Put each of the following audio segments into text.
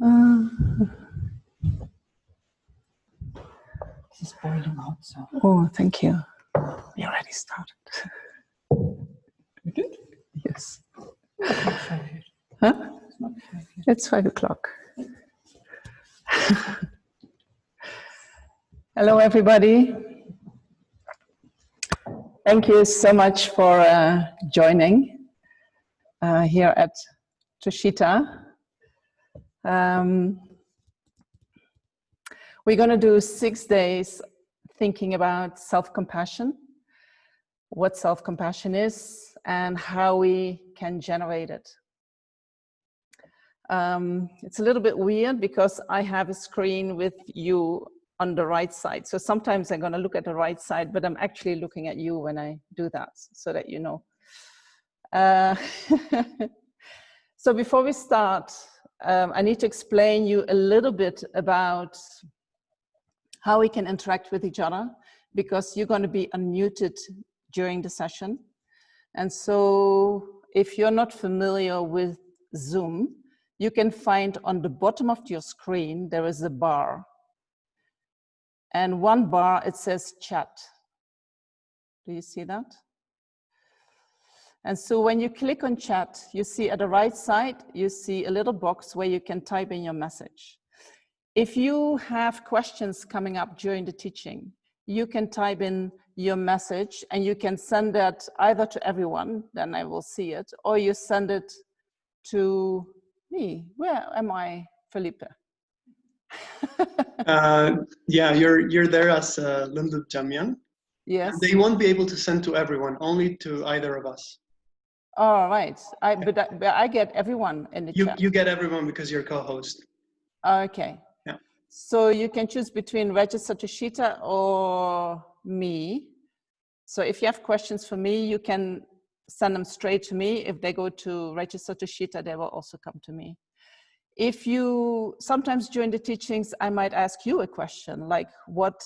This is boiling hot, so. Oh, thank you. We already started. We did? Yes. It's not 5 yet. Huh? It's not 5 yet. It's 5 o'clock. Hello, everybody. Thank you so much for joining here at Tushita. We're going to do 6 days thinking about self-compassion, what self-compassion is, and how we can generate it. It's a little bit weird because I have a screen with you on the right side. So sometimes I'm going to look at the right side, but I'm actually looking at you when I do that, so that you know. So before we start, I need to explain you a little bit about how we can interact with each other, because you're going to be unmuted during the session. And so if you're not familiar with Zoom, you can find on the bottom of your screen, there is a bar. And one bar, it says chat. Do you see that? And so when you click on chat, you see at the right side, you see a little box where you can type in your message. If you have questions coming up during the teaching, you can type in your message and you can send that either to everyone, then I will see it, or you send it to me. Where am I, Felipe? Yeah, you're there as Venerable Jamyang. Yes. And they won't be able to send to everyone, only to either of us. All right. But I get everyone in the chat. You get everyone because you're co-host. Okay. Yeah. So you can choose between Register Tushita or me. So if you have questions for me, you can send them straight to me. If they go to Register Tushita, they will also come to me. If you, sometimes during the teachings, I might ask you a question, like what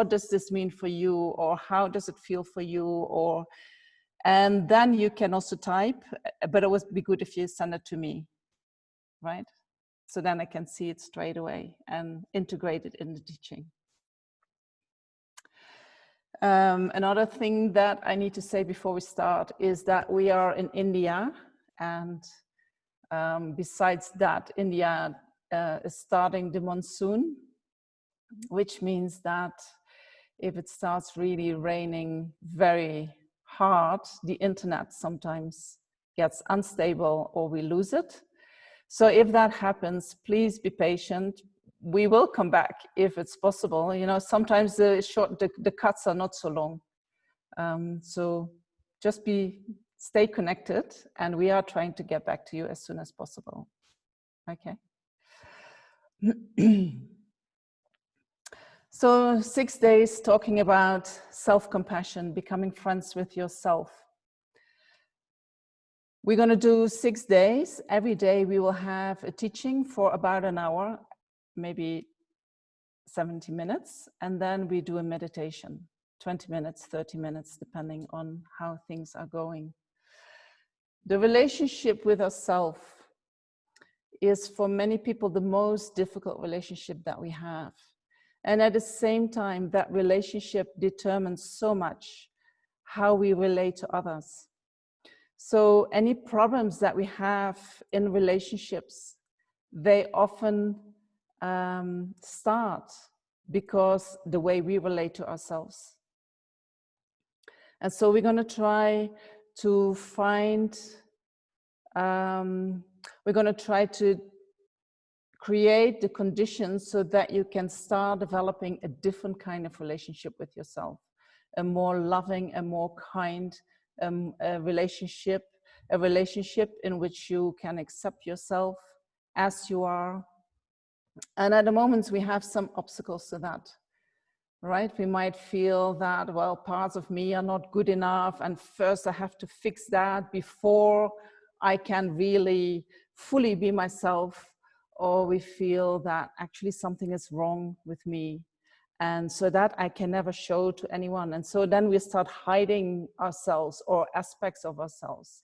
does this mean for you? Or how does it feel for you? Or, and then you can also type, but it would be good if you send it to me, right? So then I can see it straight away and integrate it in the teaching. Another thing that I need to say before we start is that we are in India, and besides that, India is starting the monsoon, which means that if it starts really raining very hard, the internet sometimes gets unstable or we lose it. So if that happens, please be patient. We will come back if it's possible. You know, sometimes the cuts are not so long. So just stay connected, and we are trying to get back to you as soon as possible. Okay. So 6 days talking about self-compassion, becoming friends with yourself. We're going to do 6 days. Every day we will have a teaching for about an hour, maybe 70 minutes, and then we do a meditation, 20 minutes, 30 minutes, depending on how things are going. The relationship with ourselves is for many people the most difficult relationship that we have. And at the same time, that relationship determines so much how we relate to others. So any problems that we have in relationships, they often start because the way we relate to ourselves. And so we're going to try to find, we're going to try to create the conditions so that you can start developing a different kind of relationship with yourself, a more loving, a more kind a relationship in which you can accept yourself as you are. And at the moment we have some obstacles to that, right? We might feel that, well, parts of me are not good enough, and first I have to fix that before I can really fully be myself. Or we feel that actually something is wrong with me, and so that I can never show to anyone. And so then we start hiding ourselves or aspects of ourselves.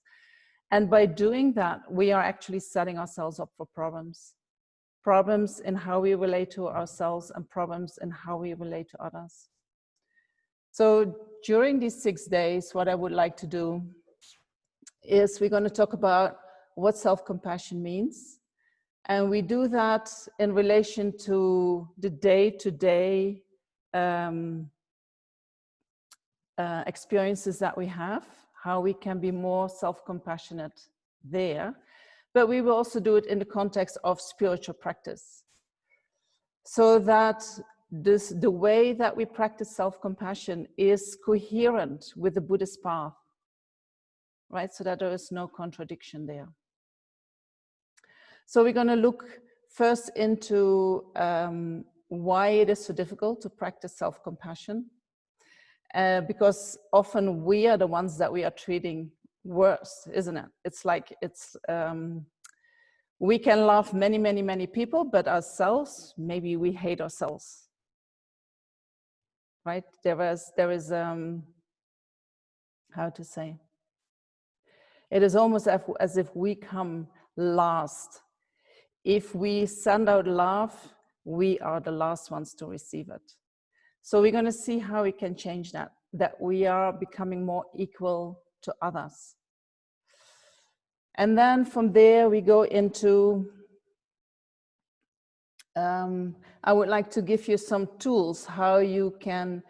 And by doing that, we are actually setting ourselves up for problems. problems in how we relate to ourselves, and problems in how we relate to others. So during these 6 days, what I would like to do is we're going to talk about what self-compassion means. And we do that in relation to the day-to-day experiences that we have, how we can be more self-compassionate there. But we will also do it in the context of spiritual practice, so that the way that we practice self-compassion is coherent with the Buddhist path, right? So that there is no contradiction there. So we're going to look first into why it is so difficult to practice self-compassion, because often we are the ones that we are treating worse, isn't it? It's like we can love many, many, many people, but ourselves, maybe we hate ourselves, right? There is how to say? It is almost as if we come last. If we send out love, we are the last ones to receive it. So we're going to see how we can change that we are becoming more equal to others. And then from there we go into, I would like to give you some tools how you can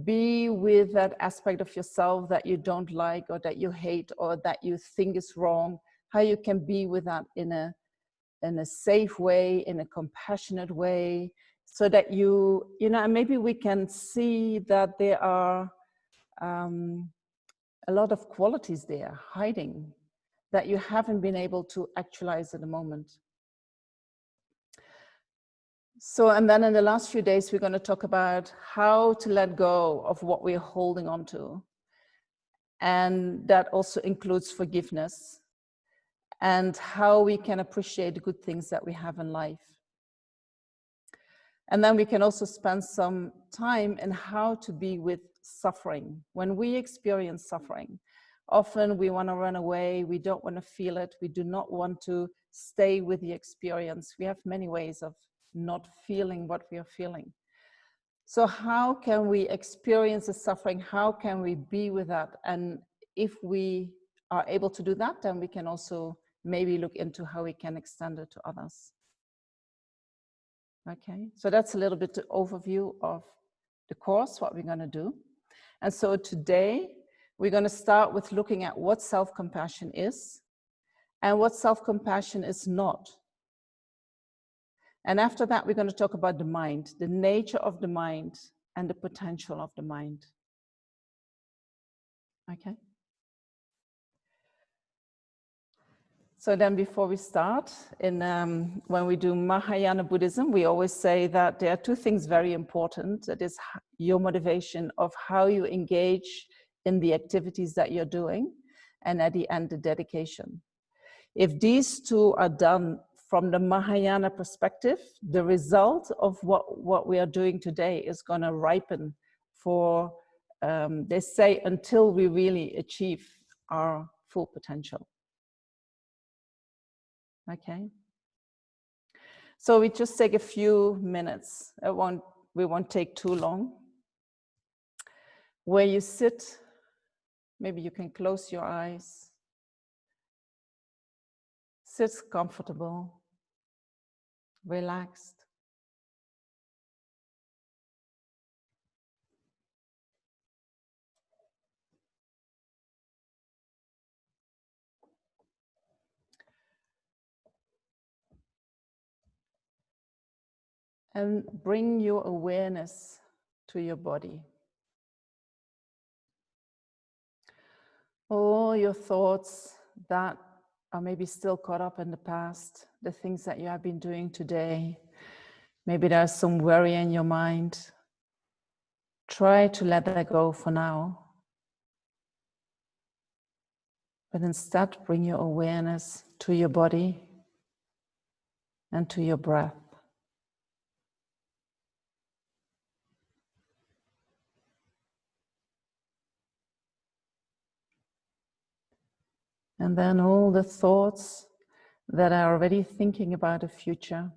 be with that aspect of yourself that you don't like, or that you hate, or that you think is wrong, how you can be with that in a safe way, in a compassionate way, so that you know, maybe we can see that there are a lot of qualities there hiding that you haven't been able to actualize at the moment. So, and then in the last few days, we're going to talk about how to let go of what we're holding on to. And that also includes forgiveness, and how we can appreciate the good things that we have in life. And then we can also spend some time in how to be with suffering. When we experience suffering, often we want to run away, we don't want to feel it, we do not want to stay with the experience. We have many ways of not feeling what we are feeling. So how can we experience the suffering? How can we be with that? And if we are able to do that, then we can also maybe look into how we can extend it to others. Okay, so that's a little bit the overview of the course, what we're going to do. And so today we're going to start with looking at what self-compassion is and what self-compassion is not. And after that, we're going to talk about the mind, the nature of the mind, and the potential of the mind. Okay. So then before we start, when we do Mahayana Buddhism, we always say that there are two things very important. That is your motivation of how you engage in the activities that you're doing, and at the end, the dedication. If these two are done from the Mahayana perspective, the result of what we are doing today is going to ripen for, they say, until we really achieve our full potential. Okay. So we just take a few minutes. We won't take too long. Where you sit, maybe you can close your eyes. Sit comfortable, relaxed. And bring your awareness to your body. All your thoughts that are maybe still caught up in the past, the things that you have been doing today, maybe there's some worry in your mind. Try to let that go for now. But instead, bring your awareness to your body and to your breath. And then all the thoughts that are already thinking about the future,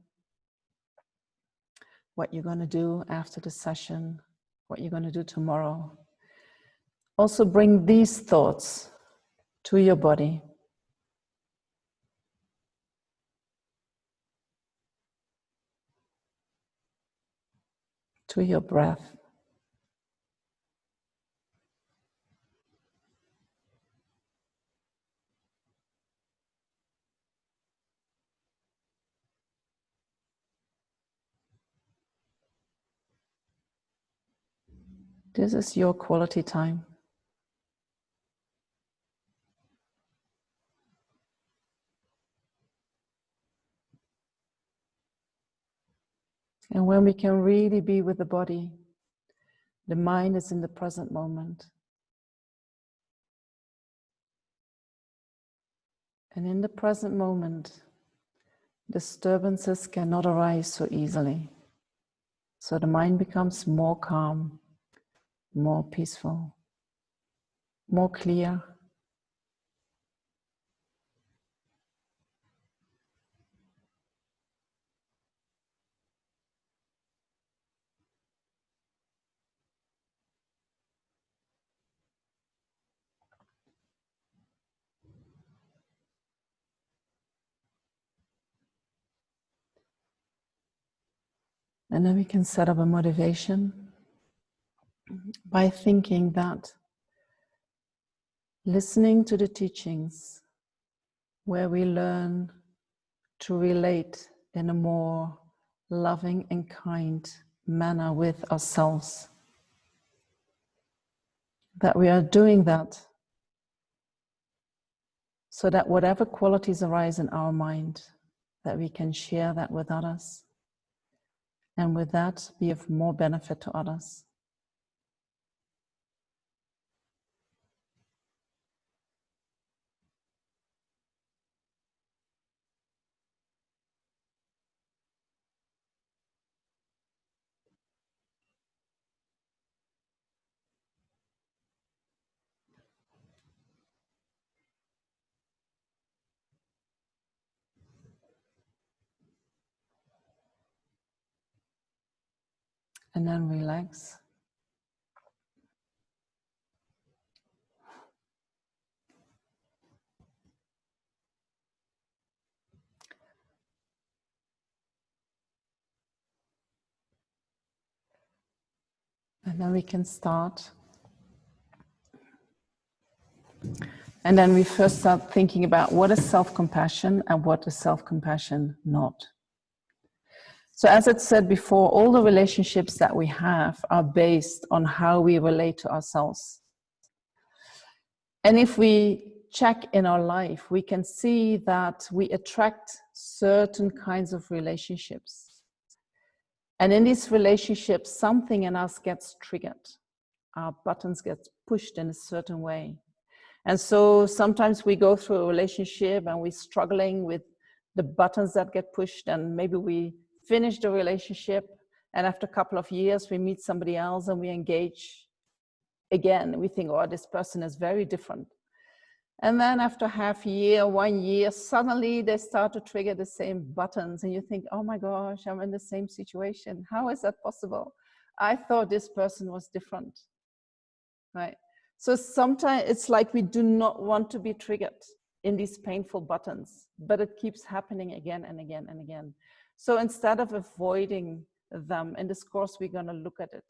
what you're going to do after the session, what you're going to do tomorrow. Also bring these thoughts to your body. To your breath. This is your quality time. And when we can really be with the body, the mind is in the present moment. And in the present moment, disturbances cannot arise so easily. So the mind becomes more calm, more peaceful, more clear. And then we can set up a motivation by thinking that listening to the teachings where we learn to relate in a more loving and kind manner with ourselves, that we are doing that so that whatever qualities arise in our mind, that we can share that with others, and with that be of more benefit to others. And then relax. And then we can start. And then we first start thinking about what is self-compassion and what is self-compassion not. So as I said before, all the relationships that we have are based on how we relate to ourselves. And if we check in our life, we can see that we attract certain kinds of relationships. And in these relationships, something in us gets triggered. Our buttons get pushed in a certain way. And so sometimes we go through a relationship and we're struggling with the buttons that get pushed, and maybe we finish the relationship, and after a couple of years we meet somebody else and we engage again. We think, oh, this person is very different. And then after half a year, 1 year, suddenly they start to trigger the same buttons, and you think, oh my gosh, I'm in the same situation. How is that possible? I thought this person was different, right? So sometimes it's like we do not want to be triggered in these painful buttons, but it keeps happening again and again and again. So instead of avoiding them, in this course, we're going to look at it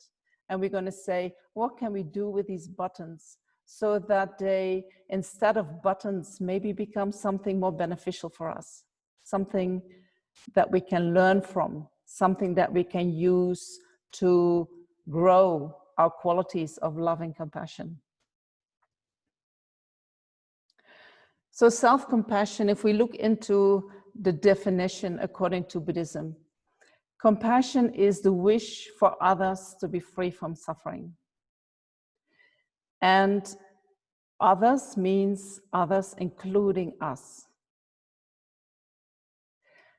and we're going to say, what can we do with these buttons so that they, instead of buttons, maybe become something more beneficial for us, something that we can learn from, something that we can use to grow our qualities of love and compassion. So self-compassion, if we look into the definition according to Buddhism, compassion is the wish for others to be free from suffering. And others means others including us.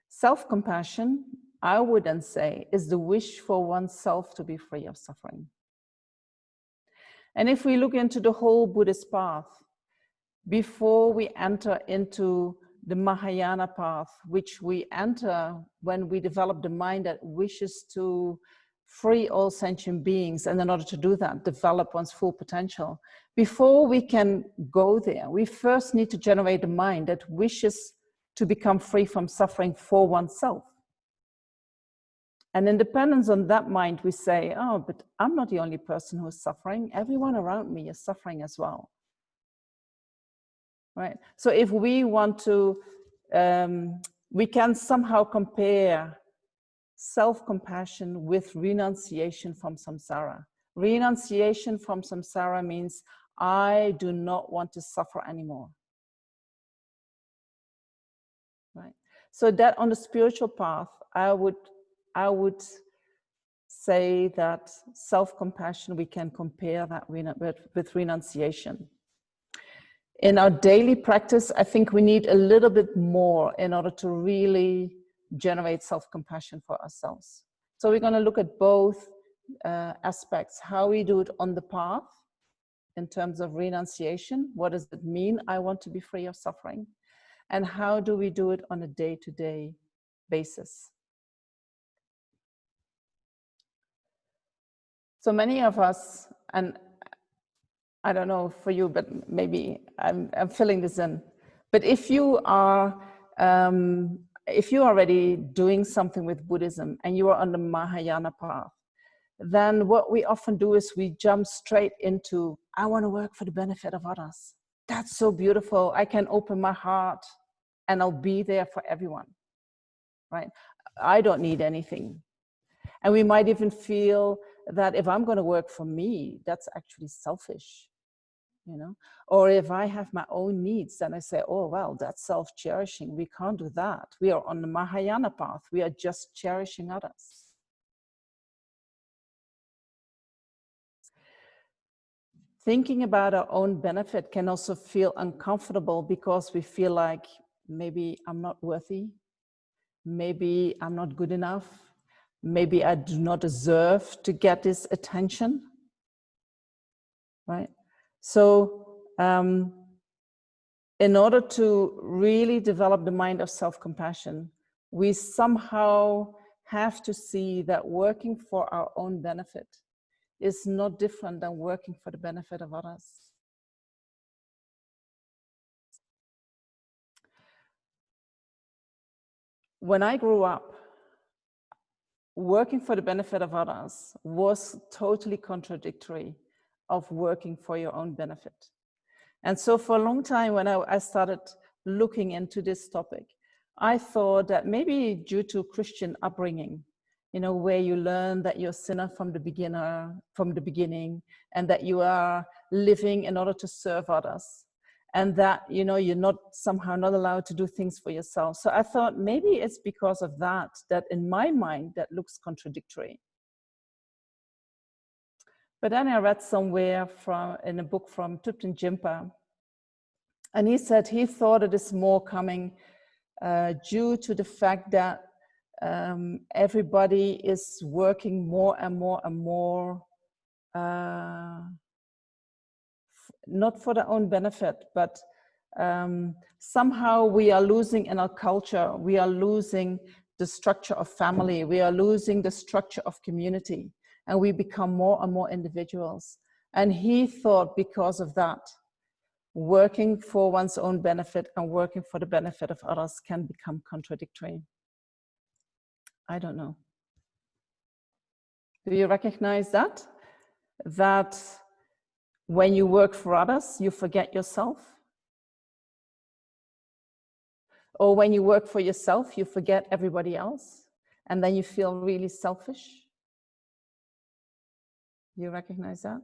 Self-compassion, I would then say, is the wish for oneself to be free of suffering. And if we look into the whole Buddhist path, before we enter into the Mahayana path, which we enter when we develop the mind that wishes to free all sentient beings, and in order to do that, develop one's full potential. Before we can go there, we first need to generate a mind that wishes to become free from suffering for oneself. And in dependence on that mind, we say, oh, but I'm not the only person who is suffering. Everyone around me is suffering as well. Right? So if we want to, we can somehow compare self-compassion with renunciation from samsara. Renunciation from samsara means I do not want to suffer anymore. Right? So that on the spiritual path, I would say that self-compassion, we can compare that with renunciation. In our daily practice, I think we need a little bit more in order to really generate self-compassion for ourselves. So we're going to look at both aspects, how we do it on the path in terms of renunciation. What does it mean? I want to be free of suffering. And how do we do it on a day-to-day basis? So many of us, and I don't know for you, but maybe I'm filling this in. But if you are already doing something with Buddhism and you are on the Mahayana path, then what we often do is we jump straight into, I want to work for the benefit of others. That's so beautiful. I can open my heart and I'll be there for everyone, right? I don't need anything. And we might even feel that if I'm going to work for me, that's actually selfish, you know? Or if I have my own needs, then I say, oh, well, that's self-cherishing. We can't do that. We are on the Mahayana path. We are just cherishing others. Thinking about our own benefit can also feel uncomfortable because we feel like maybe I'm not worthy, maybe I'm not good enough, maybe I do not deserve to get this attention, right? So in order to really develop the mind of self-compassion, we somehow have to see that working for our own benefit is not different than working for the benefit of others. When I grew up, working for the benefit of others was totally contradictory of working for your own benefit. And so for a long time, when I started looking into this topic, I thought that maybe due to Christian upbringing, you know, where you learn that you're a sinner from the beginning, and that you are living in order to serve others, and that, you know, you're not somehow not allowed to do things for yourself. So I thought maybe it's because of that in my mind, that looks contradictory. But then I read somewhere in a book from Thupten Jinpa, and he said he thought it is more coming due to the fact that everybody is working more and more and more, not for their own benefit, but somehow we are losing in our culture, we are losing the structure of family, we are losing the structure of community, and we become more and more individuals. And he thought because of that, working for one's own benefit and working for the benefit of others can become contradictory. I don't know. Do you recognize that? That when you work for others, you forget yourself? Or when you work for yourself, you forget everybody else, and then you feel really selfish? You recognize that?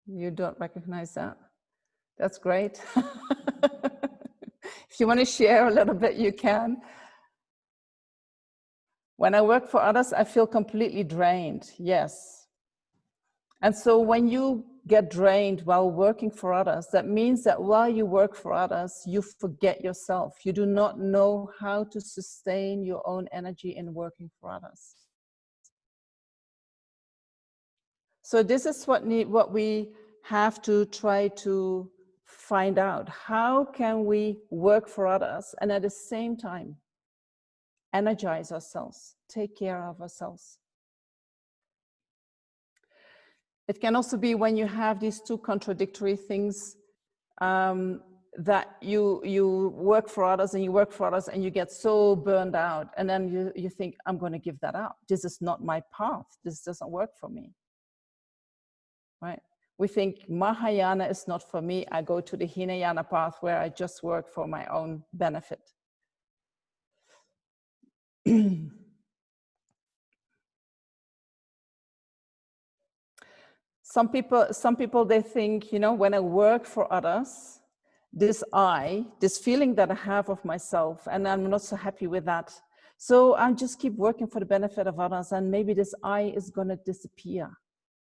You don't recognize that? That's great. If you want to share a little bit, you can. When I work for others, I feel completely drained, yes. And so when you get drained while working for others, that means that while you work for others, you forget yourself. You do not know how to sustain your own energy in working for others. So this is what we have to try to find out how can we work for others and at the same time energize ourselves, take care of ourselves. It can also be when you have these two contradictory things, that you work for others and you work for others and you get so burned out, and then you think, I'm going to give that up. This is not my path. This doesn't work for me. Right? We think Mahayana is not for me. I go to the Hinayana path where I just work for my own benefit. Some people, they think, you know, when I work for others, this feeling that I have of myself, and I'm not so happy with that. So I just keep working for the benefit of others, and maybe this I is going to disappear.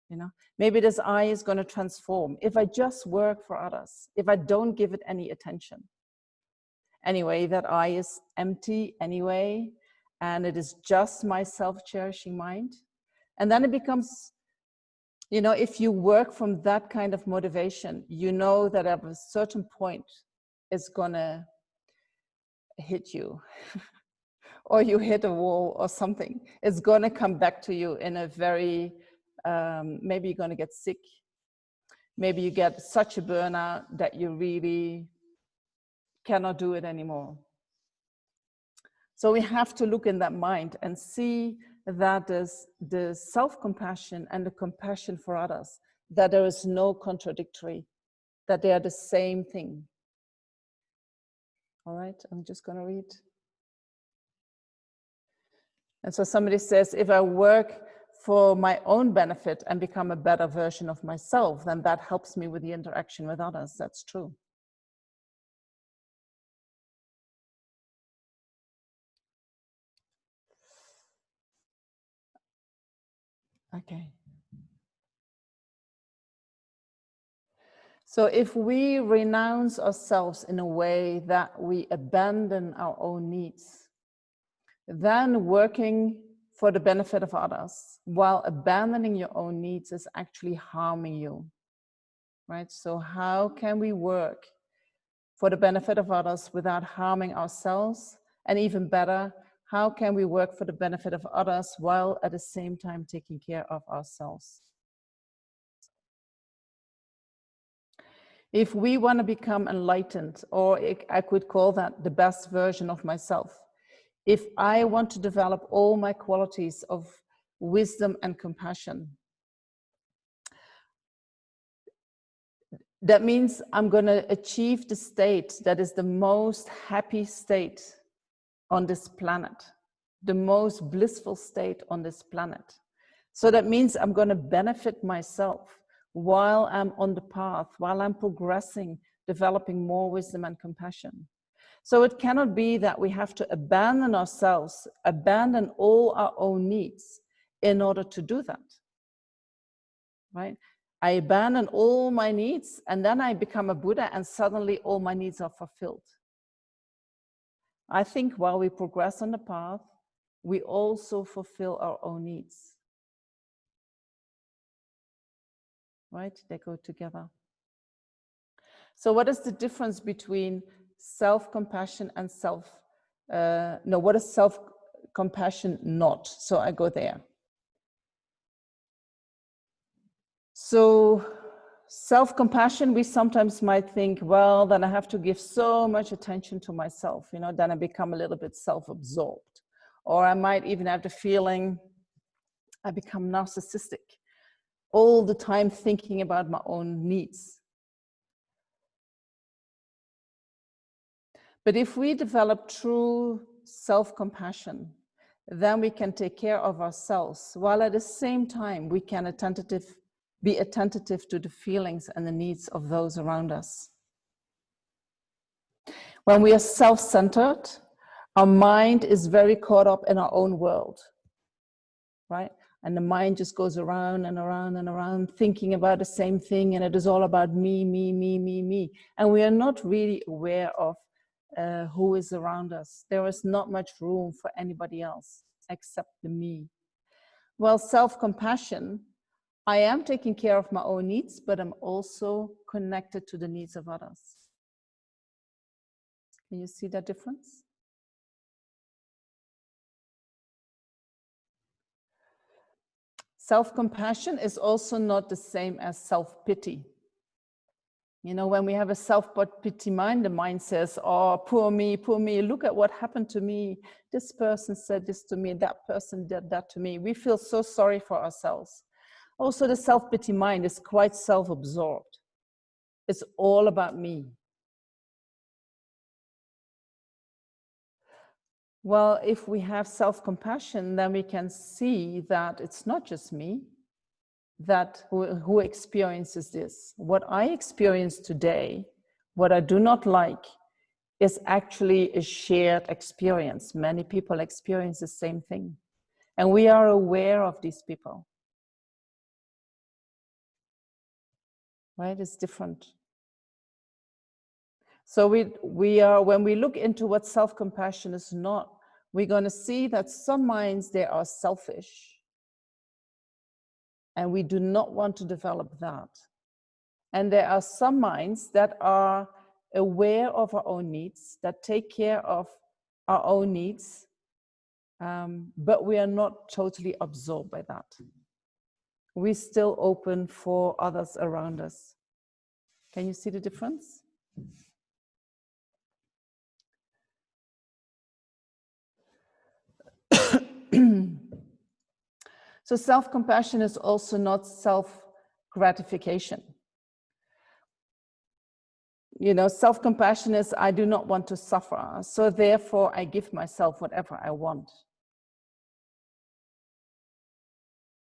You know, maybe this I is going to transform if I just work for others, if I don't give it any attention. Anyway, that I is empty anyway, and it is just my self-cherishing mind. And then it becomes, you know, if you work from that kind of motivation, you know that at a certain point it's gonna hit you or you hit a wall or something. It's gonna come back to you in a very, maybe you're gonna get sick. Maybe you get such a burnout that you really cannot do it anymore. So we have to look in that mind and see that is the self-compassion and the compassion for others, that there is no contradictory, that they are the same thing. All right, I'm just going to read. And so somebody says, if I work for my own benefit and become a better version of myself, then that helps me with the interaction with others. That's true. Okay. So if we renounce ourselves in a way that we abandon our own needs, then working for the benefit of others while abandoning your own needs is actually harming you, right? So how can we work for the benefit of others without harming ourselves? And even better, how can we work for the benefit of others while at the same time taking care of ourselves? If we want to become enlightened, or I could call that the best version of myself, if I want to develop all my qualities of wisdom and compassion, that means I'm going to achieve the state that is the most happy state on this planet, the most blissful state on this planet. So that means I'm going to benefit myself while I'm on the path, while I'm progressing, developing more wisdom and compassion. So it cannot be that we have to abandon ourselves, abandon all our own needs in order to do that, right? I abandon all my needs and then I become a Buddha and suddenly all my needs are fulfilled. I think while we progress on the path, we also fulfill our own needs. Right? They go together. So what is the difference between self-compassion and what is self-compassion not? So I go there. So self-compassion, we sometimes might think, well, then I have to give so much attention to myself, you know, then I become a little bit self-absorbed. Or I might even have the feeling I become narcissistic, all the time thinking about my own needs. But if we develop true self-compassion, then we can take care of ourselves, while at the same time we can be attentive to the feelings and the needs of those around us. When we are self-centered, our mind is very caught up in our own world, right? And the mind just goes around and around and around thinking about the same thing, and it is all about me, me, me, me, me. And we are not really aware of who is around us. There is not much room for anybody else except the me. Well, self-compassion, I am taking care of my own needs, but I'm also connected to the needs of others. Can you see that difference? Self-compassion is also not the same as self-pity. You know, when we have a self-pity mind, the mind says, oh, poor me, look at what happened to me. This person said this to me, that person did that to me. We feel so sorry for ourselves. Also, the self-pity mind is quite self-absorbed. It's all about me. Well, if we have self-compassion, then we can see that it's not just me that who experiences this. What I experience today, what I do not like, is actually a shared experience. Many people experience the same thing. And we are aware of these people. Right? It's different. So when we look into what self-compassion is not, we're going to see that some minds, they are selfish. And we do not want to develop that. And there are some minds that are aware of our own needs, that take care of our own needs, but we are not totally absorbed by that. We're still open for others around us. Can you see the difference? So self-compassion is also not self-gratification. You know, self-compassion is, I do not want to suffer, so therefore I give myself whatever I want.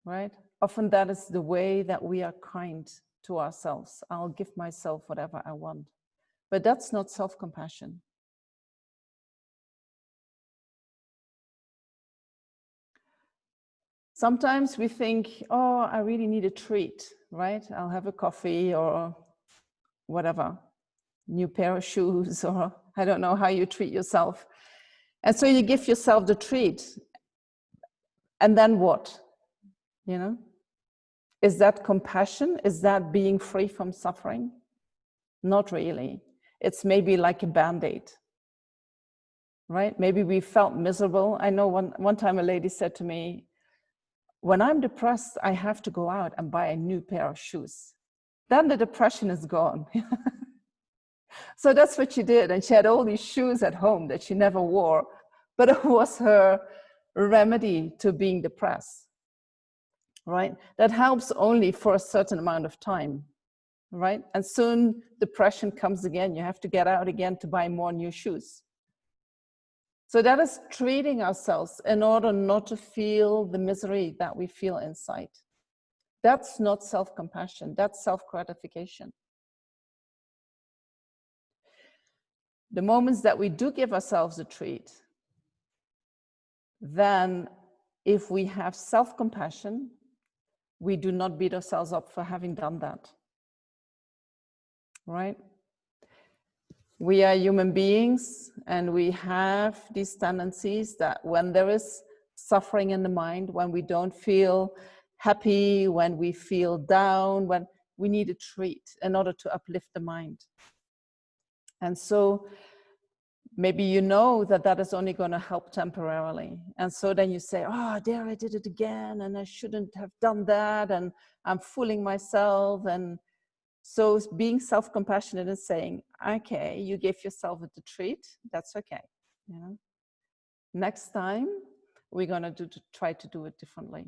Right? Often that is the way that we are kind to ourselves. I'll give myself whatever I want. But that's not self-compassion. Sometimes we think, oh, I really need a treat, right? I'll have a coffee or whatever, new pair of shoes, or I don't know how you treat yourself. And so you give yourself the treat. And then what? You know? Is that compassion? Is that being free from suffering? Not really. It's maybe like a Band-Aid, right? Maybe we felt miserable. I know one time a lady said to me, when I'm depressed, I have to go out and buy a new pair of shoes. Then the depression is gone. So that's what she did. And she had all these shoes at home that she never wore, but it was her remedy to being depressed, right? That helps only for a certain amount of time, right? And soon depression comes again. You have to get out again to buy more new shoes. So that is treating ourselves in order not to feel the misery that we feel inside. That's not self-compassion, that's self-gratification. The moments that we do give ourselves a treat, then if we have self-compassion, we do not beat ourselves up for having done that, right? We are human beings and we have these tendencies that when there is suffering in the mind, when we don't feel happy, when we feel down, when we need a treat in order to uplift the mind. And so maybe you know that that is only going to help temporarily. And so then you say, oh, there I did it again and I shouldn't have done that and I'm fooling myself. And so being self-compassionate and saying, okay, you gave yourself a treat, that's okay. You know? Next time, we're going to try to do it differently.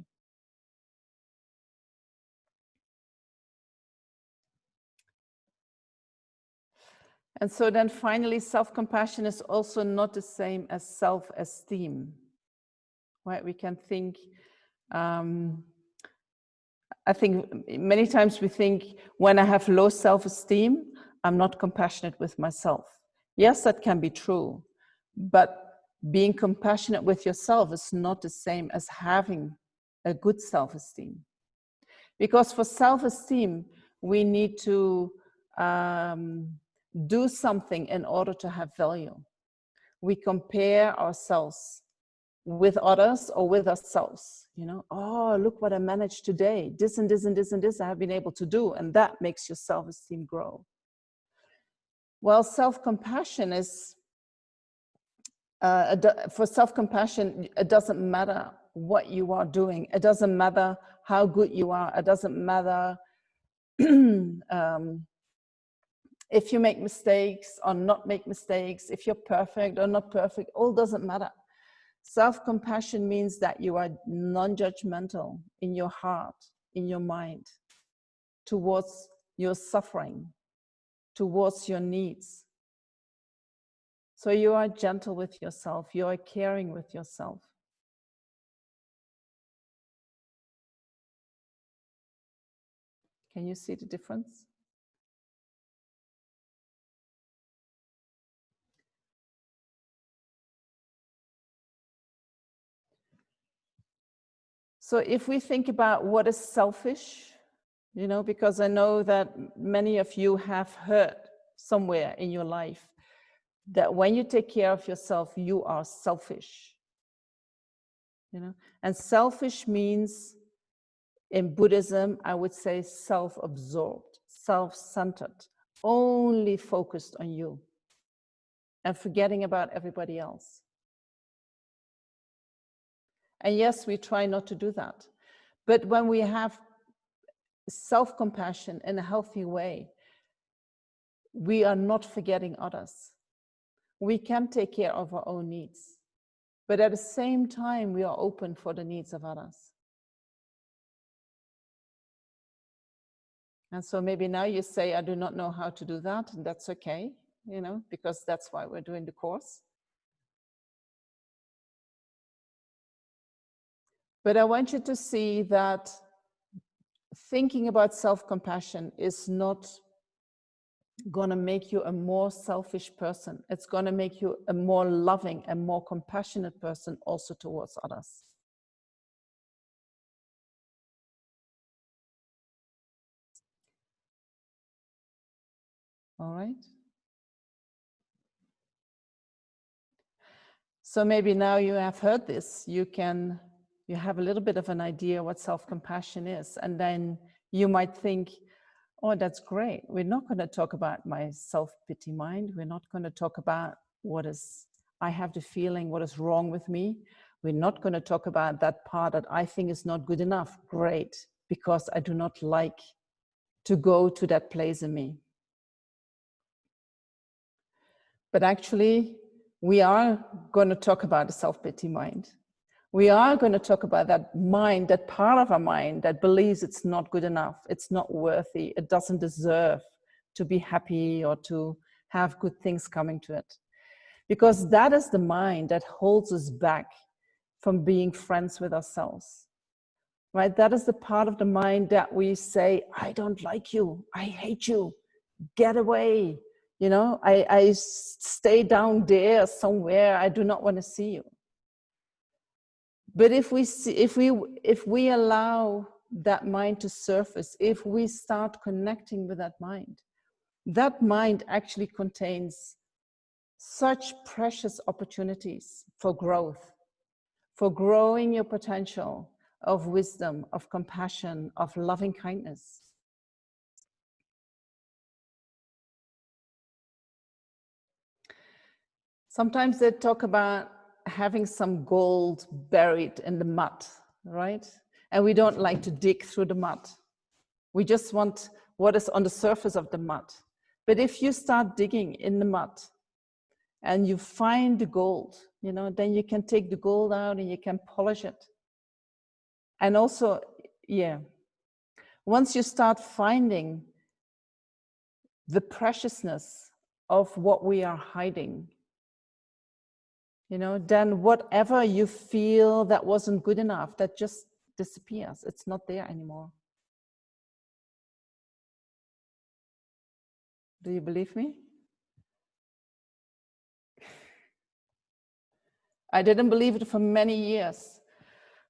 And so then finally, self-compassion is also not the same as self-esteem, right? We can think, I think many times we think when I have low self-esteem, I'm not compassionate with myself. Yes, that can be true, but being compassionate with yourself is not the same as having a good self-esteem. Because for self-esteem, we need to do something in order to have value. We compare ourselves with others or with ourselves. You know, oh, look what I managed today. This and this and this and this I have been able to do. And that makes your self-esteem grow. Well, self-compassion is, for self-compassion, it doesn't matter what you are doing. It doesn't matter how good you are. It doesn't matter if you make mistakes or not make mistakes, if you're perfect or not perfect, all doesn't matter. Self-compassion means that you are non-judgmental in your heart, in your mind, towards your suffering, towards your needs. So you are gentle with yourself, you are caring with yourself. Can you see the difference? So if we think about what is selfish, you know, because I know that many of you have heard somewhere in your life that when you take care of yourself, you are selfish, you know, and selfish means in Buddhism, I would say self-absorbed, self-centered, only focused on you and forgetting about everybody else. And yes, we try not to do that. But when we have self-compassion in a healthy way, we are not forgetting others. We can take care of our own needs, but at the same time, we are open for the needs of others. And so maybe now you say, I do not know how to do that, and that's okay, you know, because that's why we're doing the course. But I want you to see that thinking about self-compassion is not going to make you a more selfish person. It's going to make you a more loving and more compassionate person also towards others. All right. So maybe now you have heard this, you have a little bit of an idea what self-compassion is, and then you might think, oh, that's great. We're not going to talk about my self-pity mind. We're not going to talk about I have the feeling, what is wrong with me. We're not going to talk about that part that I think is not good enough. Great, because I do not like to go to that place in me. But actually, we are going to talk about the self-pity mind. We are going to talk about that mind, that part of our mind that believes it's not good enough, it's not worthy, it doesn't deserve to be happy or to have good things coming to it. Because that is the mind that holds us back from being friends with ourselves, right? That is the part of the mind that we say, I don't like you, I hate you, get away. You know, I stay down there somewhere, I do not want to see you. But if we allow that mind to surface, if we start connecting with that mind actually contains such precious opportunities for growth, for growing your potential of wisdom, of compassion, of loving kindness. Sometimes they talk about having some gold buried in the mud, right? And we don't like to dig through the mud. We just want what is on the surface of the mud. But if you start digging in the mud and you find the gold, you know, then you can take the gold out and you can polish it. And also, yeah, once you start finding the preciousness of what we are hiding, you know, then whatever you feel that wasn't good enough, that just disappears. It's not there anymore. Do you believe me? I didn't believe it for many years.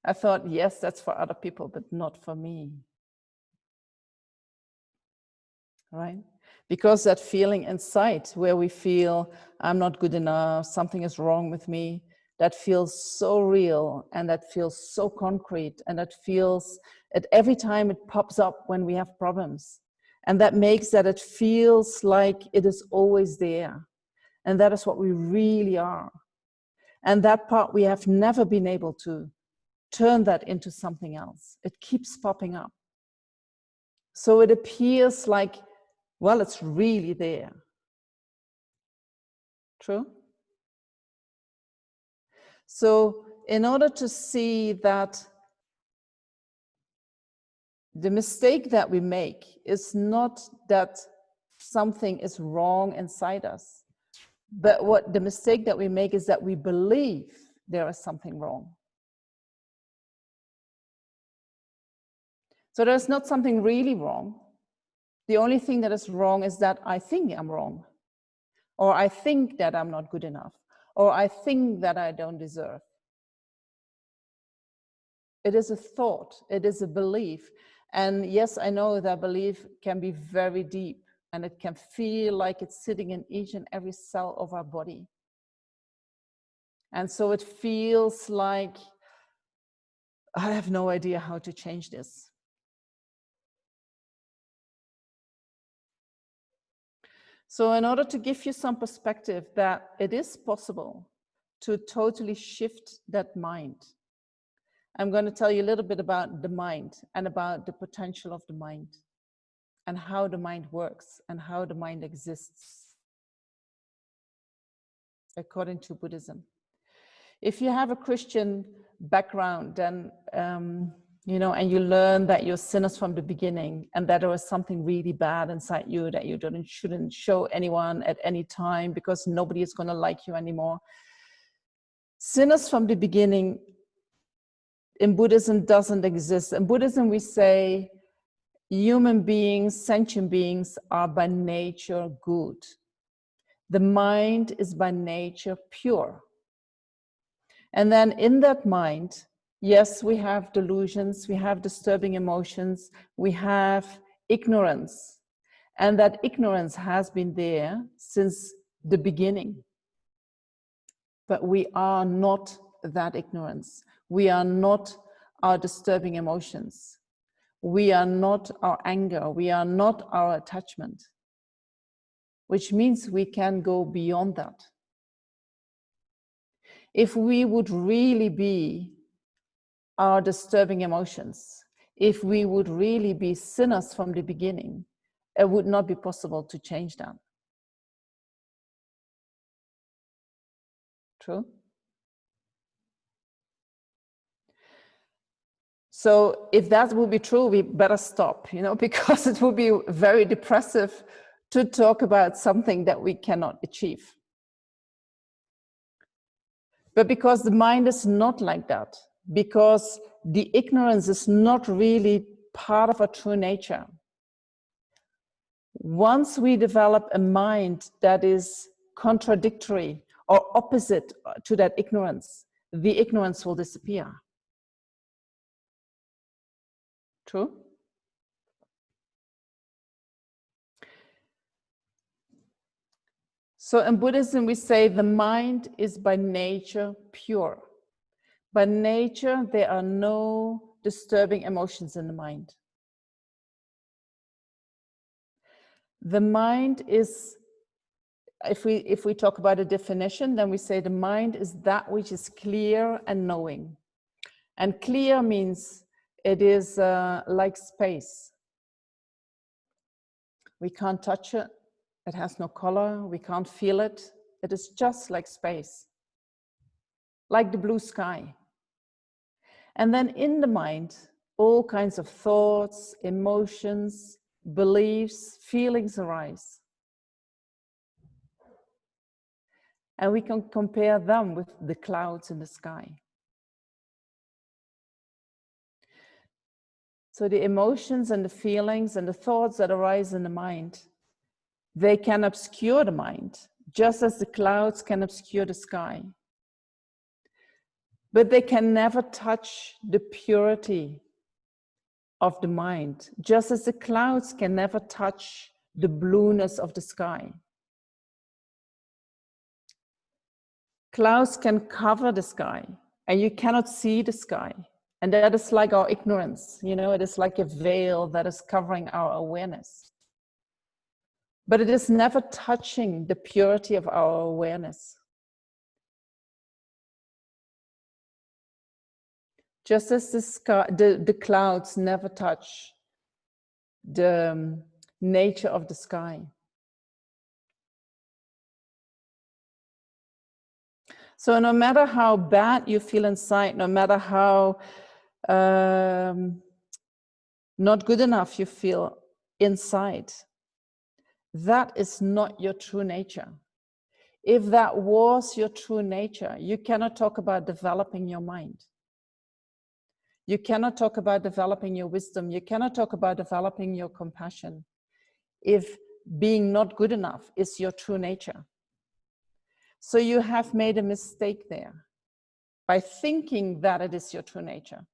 I thought, yes, that's for other people, but not for me. Right? Because that feeling inside where we feel I'm not good enough, something is wrong with me, that feels so real and that feels so concrete and that feels at every time it pops up when we have problems. And that makes that it feels like it is always there. And that is what we really are. And that part we have never been able to turn that into something else. It keeps popping up. So it appears like, well, it's really there. True? So in order to see that the mistake that we make is not that something is wrong inside us, but what the mistake that we make is that we believe there is something wrong. So there's not something really wrong. The only thing that is wrong is that I think I'm wrong, or I think that I'm not good enough, or I think that I don't deserve. It is a thought, it is a belief. And yes, I know that belief can be very deep and it can feel like it's sitting in each and every cell of our body. And so it feels like, I have no idea how to change this. So in order to give you some perspective that it is possible to totally shift that mind, I'm going to tell you a little bit about the mind and about the potential of the mind and how the mind works and how the mind exists according to Buddhism. If you have a Christian background, then you know, and you learn that you're sinners from the beginning and that there was something really bad inside you that you shouldn't show anyone at any time because nobody is going to like you anymore. Sinners from the beginning in Buddhism doesn't exist. In Buddhism, we say human beings, sentient beings are by nature good. The mind is by nature pure. And then in that mind, yes, we have delusions, we have disturbing emotions, we have ignorance. And that ignorance has been there since the beginning. But we are not that ignorance. We are not our disturbing emotions. We are not our anger. We are not our attachment. Which means we can go beyond that. If we would really be our disturbing emotions, if we would really be sinners from the beginning, it would not be possible to change that. True? So if that would be true, we better stop, you know, because it would be very depressive to talk about something that we cannot achieve. But because the mind is not like that, because the ignorance is not really part of our true nature. Once we develop a mind that is contradictory or opposite to that ignorance, the ignorance will disappear. True? So in Buddhism, we say the mind is by nature pure. By nature, there are no disturbing emotions in the mind. The mind is, if we talk about a definition, then we say the mind is that which is clear and knowing. And clear means it is like space. We can't touch it. It has no color. We can't feel it. It is just like space, like the blue sky. And then in the mind, all kinds of thoughts, emotions, beliefs, feelings arise. And we can compare them with the clouds in the sky. So the emotions and the feelings and the thoughts that arise in the mind, they can obscure the mind, just as the clouds can obscure the sky. But they can never touch the purity of the mind, just as the clouds can never touch the blueness of the sky. Clouds can cover the sky and you cannot see the sky. And that is like our ignorance, you know, it is like a veil that is covering our awareness. But it is never touching the purity of our awareness. Just as the sky, the clouds never touch the nature of the sky. So no matter how bad you feel inside, no matter how not good enough you feel inside, that is not your true nature. If that was your true nature, you cannot talk about developing your mind. You cannot talk about developing your wisdom. You cannot talk about developing your compassion if being not good enough is your true nature. So you have made a mistake there by thinking that it is your true nature.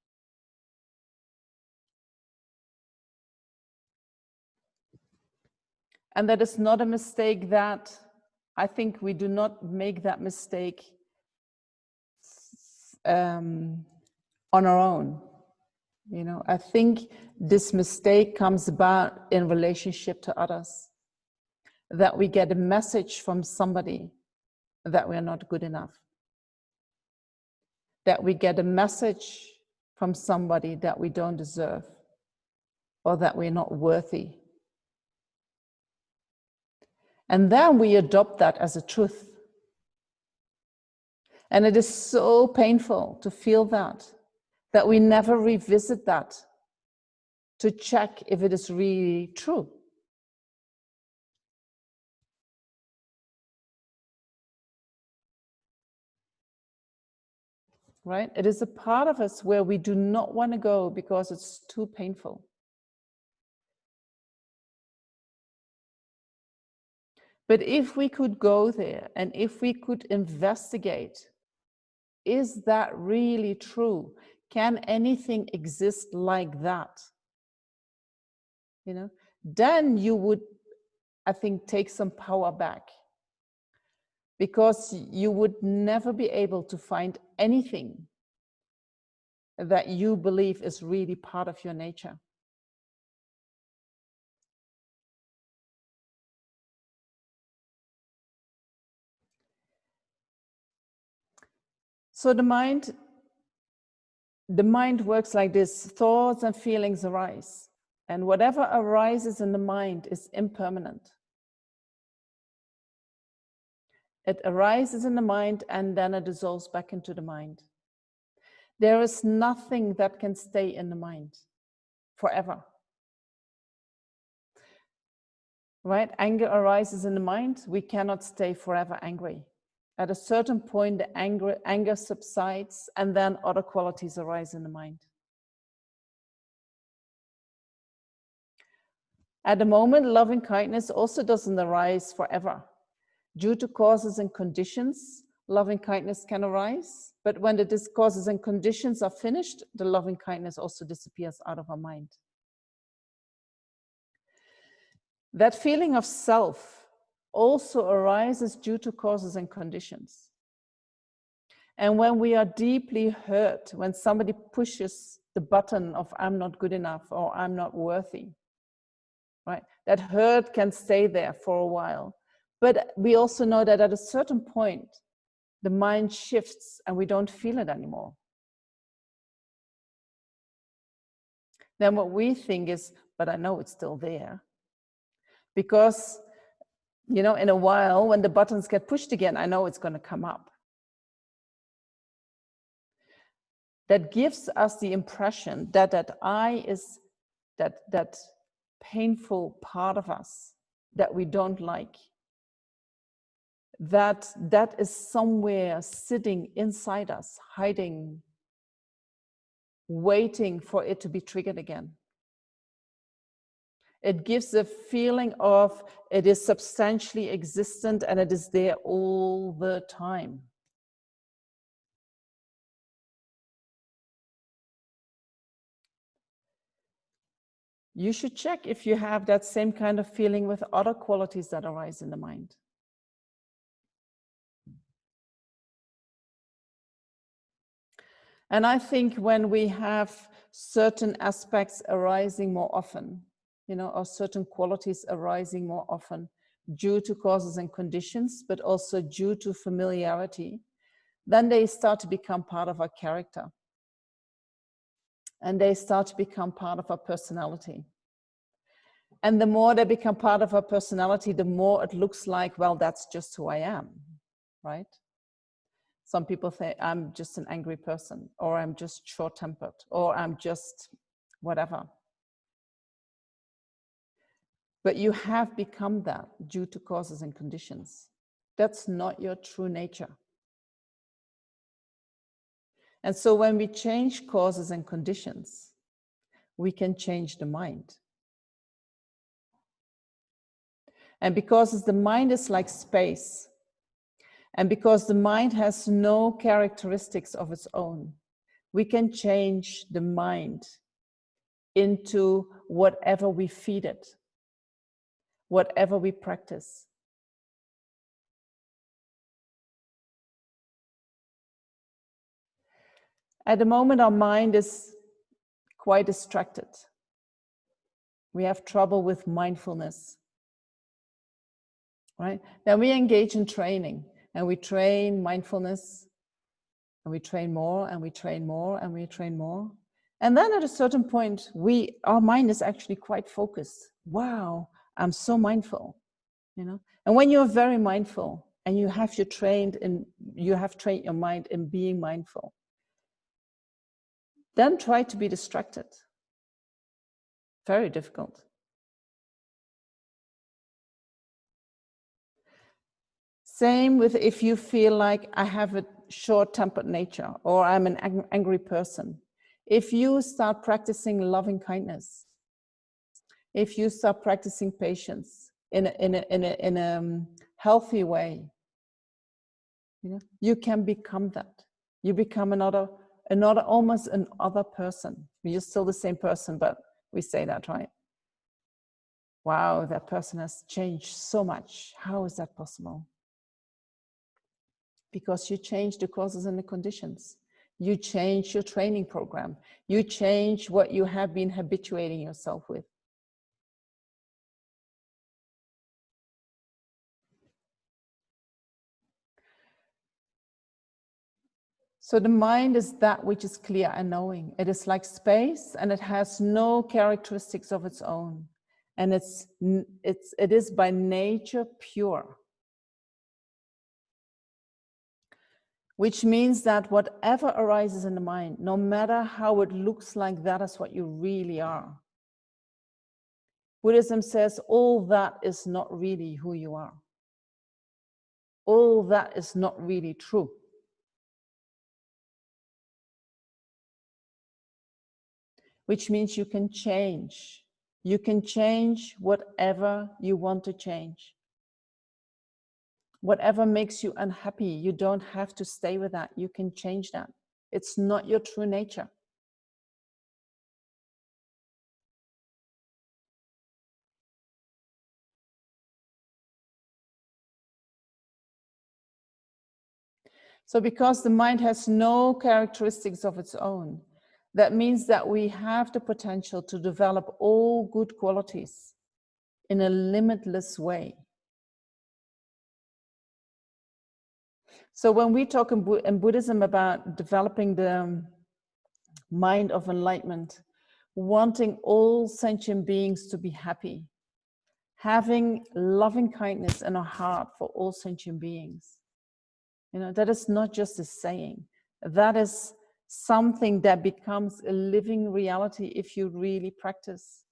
And that is not a mistake that I think we do not make that mistake on our own. You know, I think this mistake comes about in relationship to others, that we get a message from somebody that we are not good enough, that we get a message from somebody that we don't deserve, or that we're not worthy. And then we adopt that as a truth. And it is so painful to feel that we never revisit that to check if it is really true. Right? It is a part of us where we do not want to go because it's too painful. But if we could go there and if we could investigate, is that really true? Can anything exist like that? You know, then you would, I think, take some power back, because you would never be able to find anything that you believe is really part of your nature. So the mind works like this. Thoughts and feelings arise, and whatever arises in the mind is impermanent. It arises in the mind and then it dissolves back into the mind. There is nothing that can stay in the mind forever. Right? Anger arises in the mind. We cannot stay forever angry. At a certain point, the anger subsides, and then other qualities arise in the mind. At the moment, loving kindness also doesn't arise forever. Due to causes and conditions, loving kindness can arise, but when the causes and conditions are finished, the loving kindness also disappears out of our mind. That feeling of self also arises due to causes and conditions. And when we are deeply hurt, when somebody pushes the button of I'm not good enough or I'm not worthy, right? That hurt can stay there for a while. But we also know that at a certain point, the mind shifts and we don't feel it anymore. Then what we think is, but I know it's still there. Because, you know, in a while, when the buttons get pushed again, I know it's going to come up. That gives us the impression that that I is that painful part of us that we don't like. That is somewhere sitting inside us, hiding, waiting for it to be triggered again. It gives a feeling of it is substantially existent and it is there all the time. You should check if you have that same kind of feeling with other qualities that arise in the mind. And I think when we have certain aspects arising more often, you know, or certain qualities arising more often due to causes and conditions, but also due to familiarity, then they start to become part of our character. And they start to become part of our personality. And the more they become part of our personality, the more it looks like, well, that's just who I am, right? Some people say, I'm just an angry person, or I'm just short-tempered, or I'm just whatever. But you have become that due to causes and conditions. That's not your true nature. And so when we change causes and conditions, we can change the mind. And because the mind is like space, and because the mind has no characteristics of its own, we can change the mind into whatever we feed it, whatever we practice. At the moment, our mind is quite distracted. We have trouble with mindfulness, right? Then we engage in training, and we train mindfulness, and we train more, and we train more, and we train more. And then at a certain point, our mind is actually quite focused. Wow, I'm so mindful, you know? And when you're very mindful, and you have trained your mind in being mindful, then try to be distracted. Very difficult. Same with if you feel like I have a short-tempered nature, or I'm an angry person. If you start practicing loving kindness, if you start practicing patience in a healthy way, you know, you can become that. You become another almost another person. You're still the same person, but we say that, right? Wow, that person has changed so much. How is that possible? Because you change the causes and the conditions. You change your training program. You change what you have been habituating yourself with. So the mind is that which is clear and knowing. It is like space, and it has no characteristics of its own. And it is by nature pure. Which means that whatever arises in the mind, no matter how it looks like, that is what you really are. Buddhism says all that is not really who you are. All that is not really true. Which means you can change. You can change whatever you want to change. Whatever makes you unhappy, you don't have to stay with that. You can change that. It's not your true nature. So because the mind has no characteristics of its own, that means that we have the potential to develop all good qualities in a limitless way. So when we talk in Buddhism about developing the mind of enlightenment, wanting all sentient beings to be happy, having loving kindness in our heart for all sentient beings, you know, that is not just a saying. That is something that becomes a living reality if you really practice.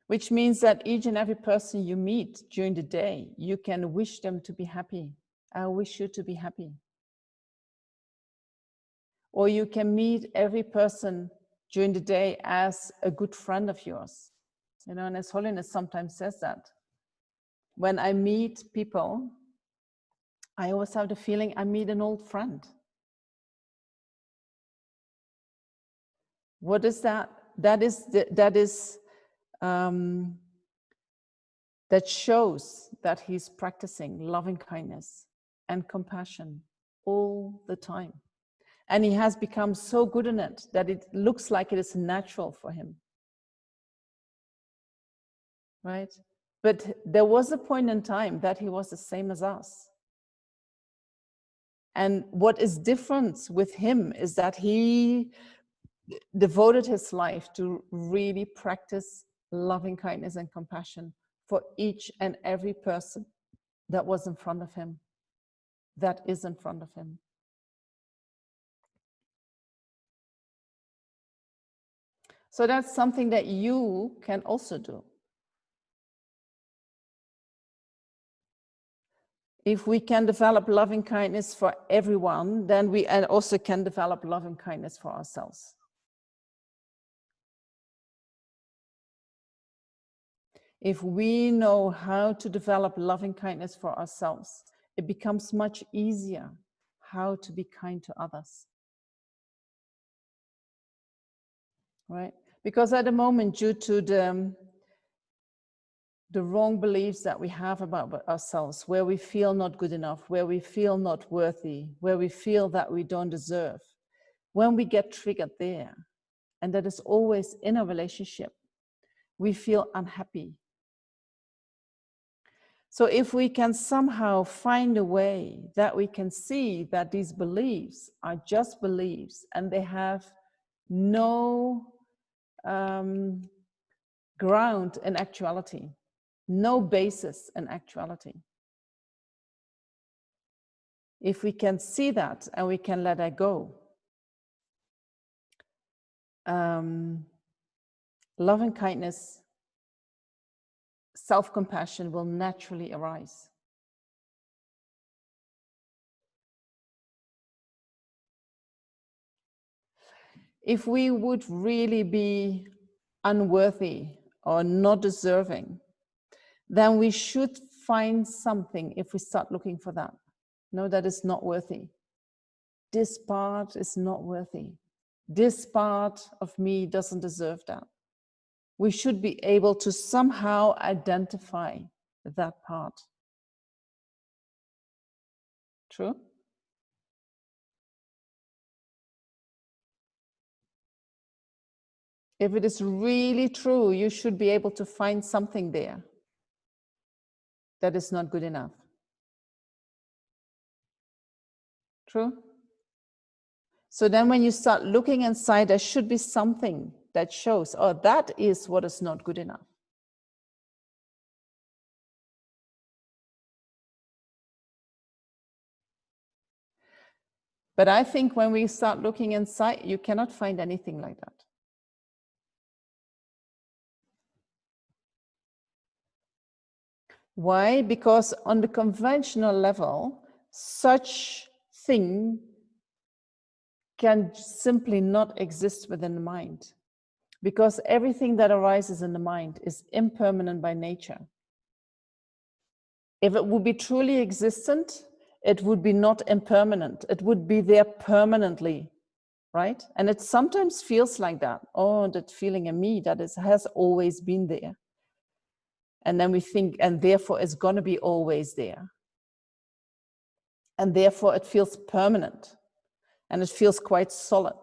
Which means that each and every person you meet during the day, you can wish them to be happy. I wish you to be happy. Or you can meet every person during the day as a good friend of yours. You know, and His Holiness sometimes says that. When I meet people, I always have the feeling I meet an old friend. What is that? That shows that he's practicing loving kindness. and compassion all the time. And he has become so good in it that it looks like it is natural for him. Right? But there was a point in time that he was the same as us. And what is different with him is that he devoted his life to really practice loving kindness and compassion for each and every person that was in front of him, that is in front of him. So that's something that you can also do. If we can develop loving kindness for everyone, then we also can develop loving kindness for ourselves. If we know how to develop loving kindness for ourselves, it becomes much easier how to be kind to others. Right? Because at the moment, due to the wrong beliefs that we have about ourselves, where we feel not good enough, where we feel not worthy, where we feel that we don't deserve, when we get triggered there, and that is always in a relationship, we feel unhappy. So if we can somehow find a way that we can see that these beliefs are just beliefs and they have no ground in actuality, no basis in actuality. If we can see that and we can let that go, loving kindness, self-compassion will naturally arise. If we would really be unworthy or not deserving, then we should find something if we start looking for that. No, that is not worthy. This part is not worthy. This part of me doesn't deserve that. We should be able to somehow identify that part. True? If it is really true, you should be able to find something there that is not good enough. True? So then when you start looking inside, there should be something that shows, oh, that is what is not good enough. But I think when we start looking inside, you cannot find anything like that. Why? Because on the conventional level, such thing can simply not exist within the mind. Because everything that arises in the mind is impermanent by nature. If it would be truly existent, it would be not impermanent. It would be there permanently, right? And it sometimes feels like that. Oh, that feeling in me that has always been there. And then we think, and therefore it's going to be always there. And therefore it feels permanent. And it feels quite solid.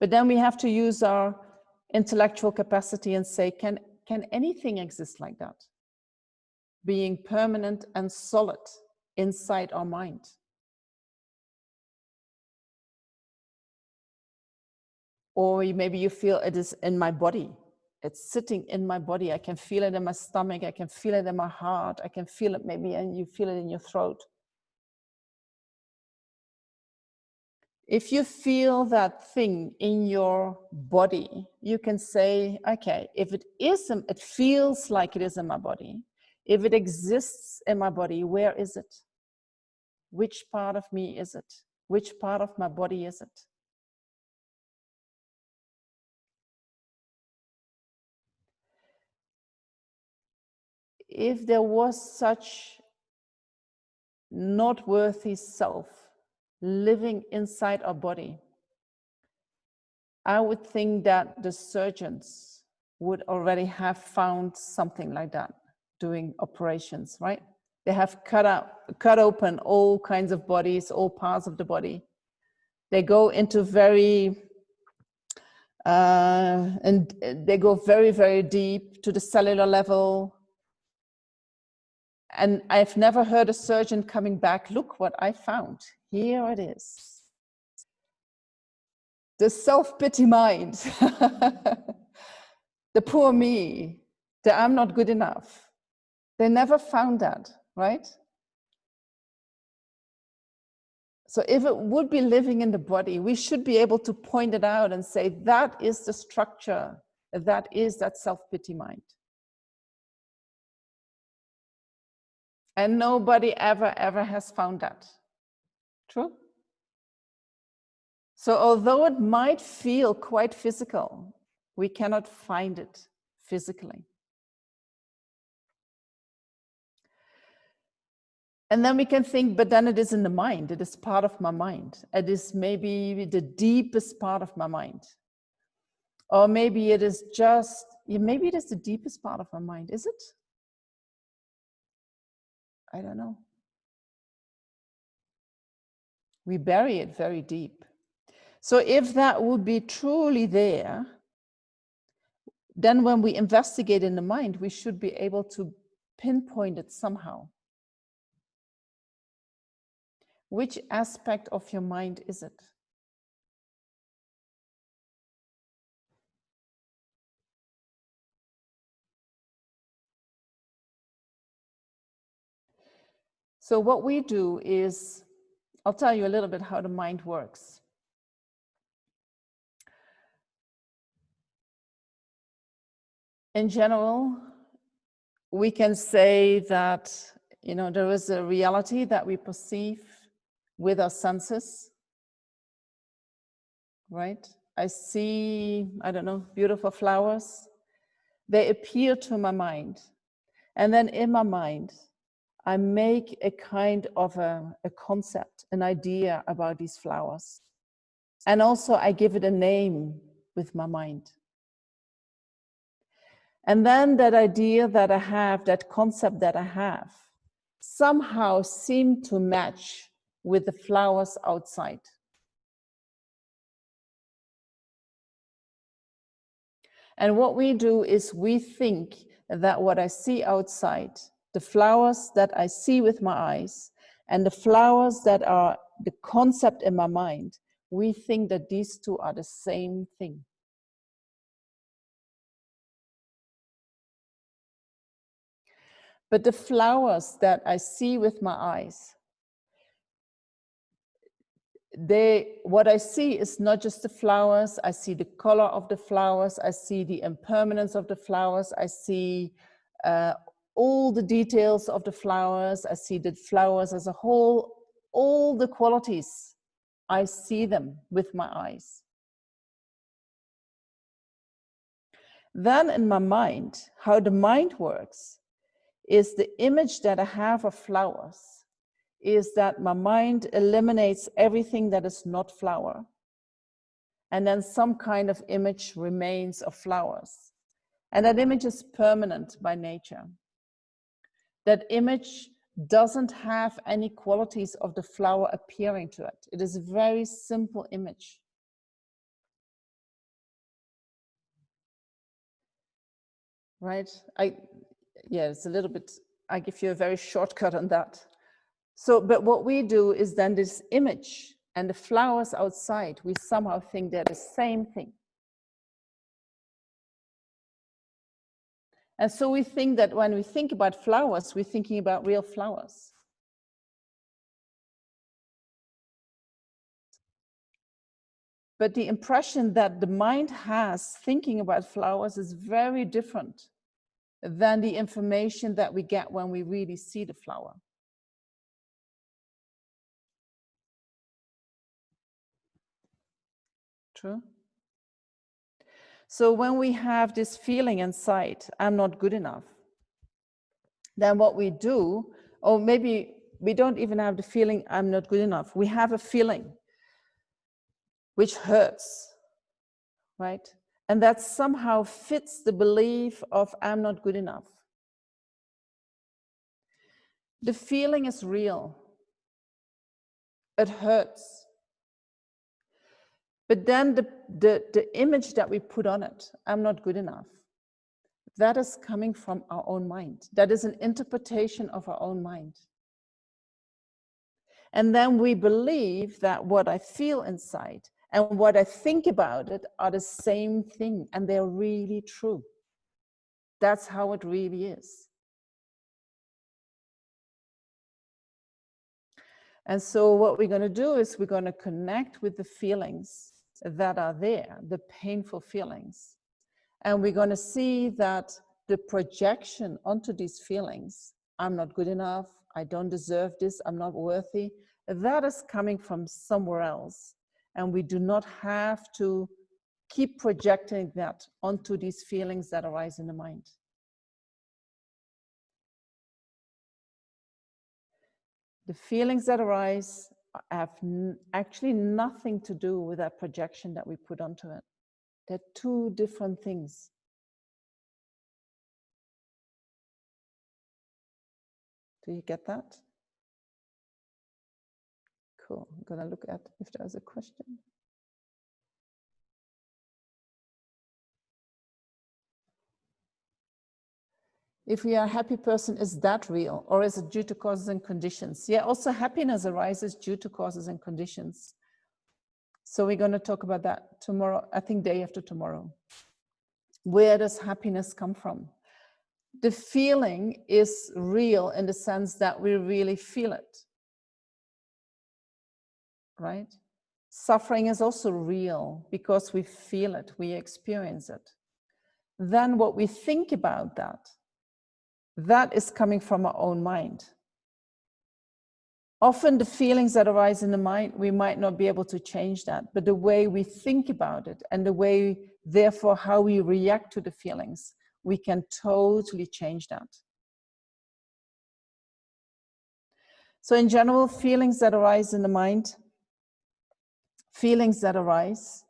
But then we have to use our intellectual capacity and say, can anything exist like that? Being permanent and solid inside our mind. Or maybe you feel it is in my body. It's sitting in my body. I can feel it in my stomach. I can feel it in my heart. I can feel it maybe, and you feel it in your throat. If you feel that thing in your body, you can say, okay, if it is, it feels like it is in my body. If it exists in my body, where is it? Which part of me is it? Which part of my body is it? If there was such not worthy self living inside our body, I would think that the surgeons would already have found something like that. doing operations, right? They have cut open all kinds of bodies, all parts of the body. They go into and they go very, very deep to the cellular level. And I've never heard a surgeon coming back, look what I found. Here it is. The self-pity mind, the poor me, the I'm not good enough. They never found that, right? So if it would be living in the body, we should be able to point it out and say, that is the structure, that is that self-pity mind. And nobody ever has found that. True? So although it might feel quite physical, we cannot find it physically. And then we can think, but then it is in the mind. It is part of my mind. It is maybe the deepest part of my mind. Or maybe it is just, maybe it is the deepest part of my mind. Is it? I don't know. We bury it very deep. So if that would be truly there, then when we investigate in the mind, we should be able to pinpoint it somehow. Which aspect of your mind is it? So what we do is, I'll tell you a little bit how the mind works. In general, we can say that, there is a reality that we perceive with our senses, right? I see, I don't know, beautiful flowers. They appear to my mind. And then in my mind, I make a kind of a concept, an idea about these flowers. And also I give it a name with my mind. And then that idea that I have, that concept that I have, somehow seem to match with the flowers outside. And what we do is we think that what I see outside, the flowers that I see with my eyes, and the flowers that are the concept in my mind, we think that these two are the same thing. But the flowers that I see with my eyes, what I see is not just the flowers. I see the color of the flowers. I see the impermanence of the flowers. I see all the details of the flowers. I see the flowers as a whole, all the qualities. I see them with my eyes. Then in my mind, how the mind works is the image that I have of flowers is that my mind eliminates everything that is not flower. And then some kind of image remains of flowers. And that image is permanent by nature. That image doesn't have any qualities of the flower appearing to it. It is a very simple image. Right? It's a little bit, I give you a very shortcut on that. So, but what we do is then this image and the flowers outside, we somehow think they're the same thing. And so we think that when we think about flowers, we're thinking about real flowers. But the impression that the mind has thinking about flowers is very different than the information that we get when we really see the flower. True? So when we have this feeling inside, I'm not good enough, then what we do, or maybe we don't even have the feeling I'm not good enough. We have a feeling which hurts, right? And that somehow fits the belief of I'm not good enough. The feeling is real. It hurts. But then the image that we put on it, I'm not good enough, that is coming from our own mind. That is an interpretation of our own mind. And then we believe that what I feel inside and what I think about it are the same thing, and they're really true. That's how it really is. And so what we're going to do is we're going to connect with the feelings that are there, the painful feelings. And we're going to see that the projection onto these feelings, I'm not good enough, I don't deserve this, I'm not worthy, that is coming from somewhere else. And we do not have to keep projecting that onto these feelings that arise in the mind. The feelings that arise have actually nothing to do with that projection that we put onto it. They're two different things. Do you get that? Cool. I'm going to look at if there's a question. If we are a happy person, is that real? Or is it due to causes and conditions? Yeah, also happiness arises due to causes and conditions. So we're going to talk about that tomorrow, I think day after tomorrow. Where does happiness come from? The feeling is real in the sense that we really feel it. Right? Suffering is also real because we feel it, we experience it. Then what we think about that is coming from our own mind. Often the feelings that arise in the mind, we might not be able to change that, but the way we think about it and the way, therefore, how we react to the feelings, we can totally change that. So in general, feelings that arise in the mind, feelings that arise,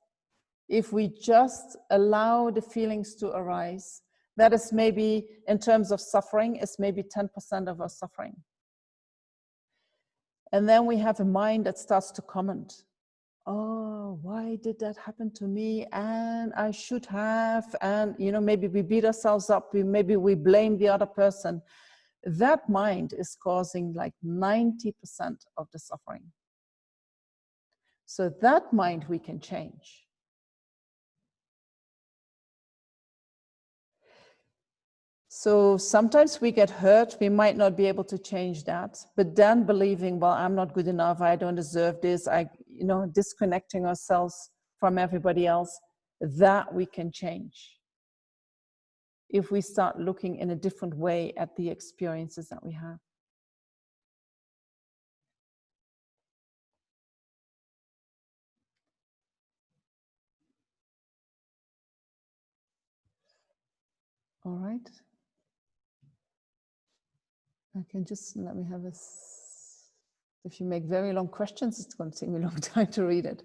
if we just allow the feelings to arise, that is maybe, in terms of suffering, is maybe 10% of our suffering. And then we have a mind that starts to comment. Oh, why did that happen to me? And I should have, and maybe we beat ourselves up, maybe we blame the other person. That mind is causing like 90% of the suffering. So that mind we can change. So sometimes we get hurt, we might not be able to change that, but then believing, well, I'm not good enough, I don't deserve this, disconnecting ourselves from everybody else, that we can change. If we start looking in a different way at the experiences that we have. All right. I can just, let me have this. If you make very long questions, it's going to take me a long time to read it.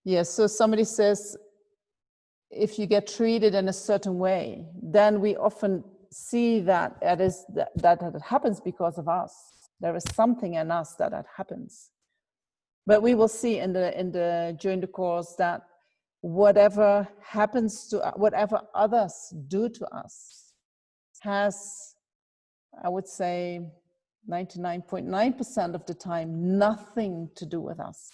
Yes, so somebody says, if you get treated in a certain way, then we often see that that happens because of us. There is something in us that happens. But we will see during the course that whatever happens to whatever others do to us has, I would say, 99.9% of the time nothing to do with us.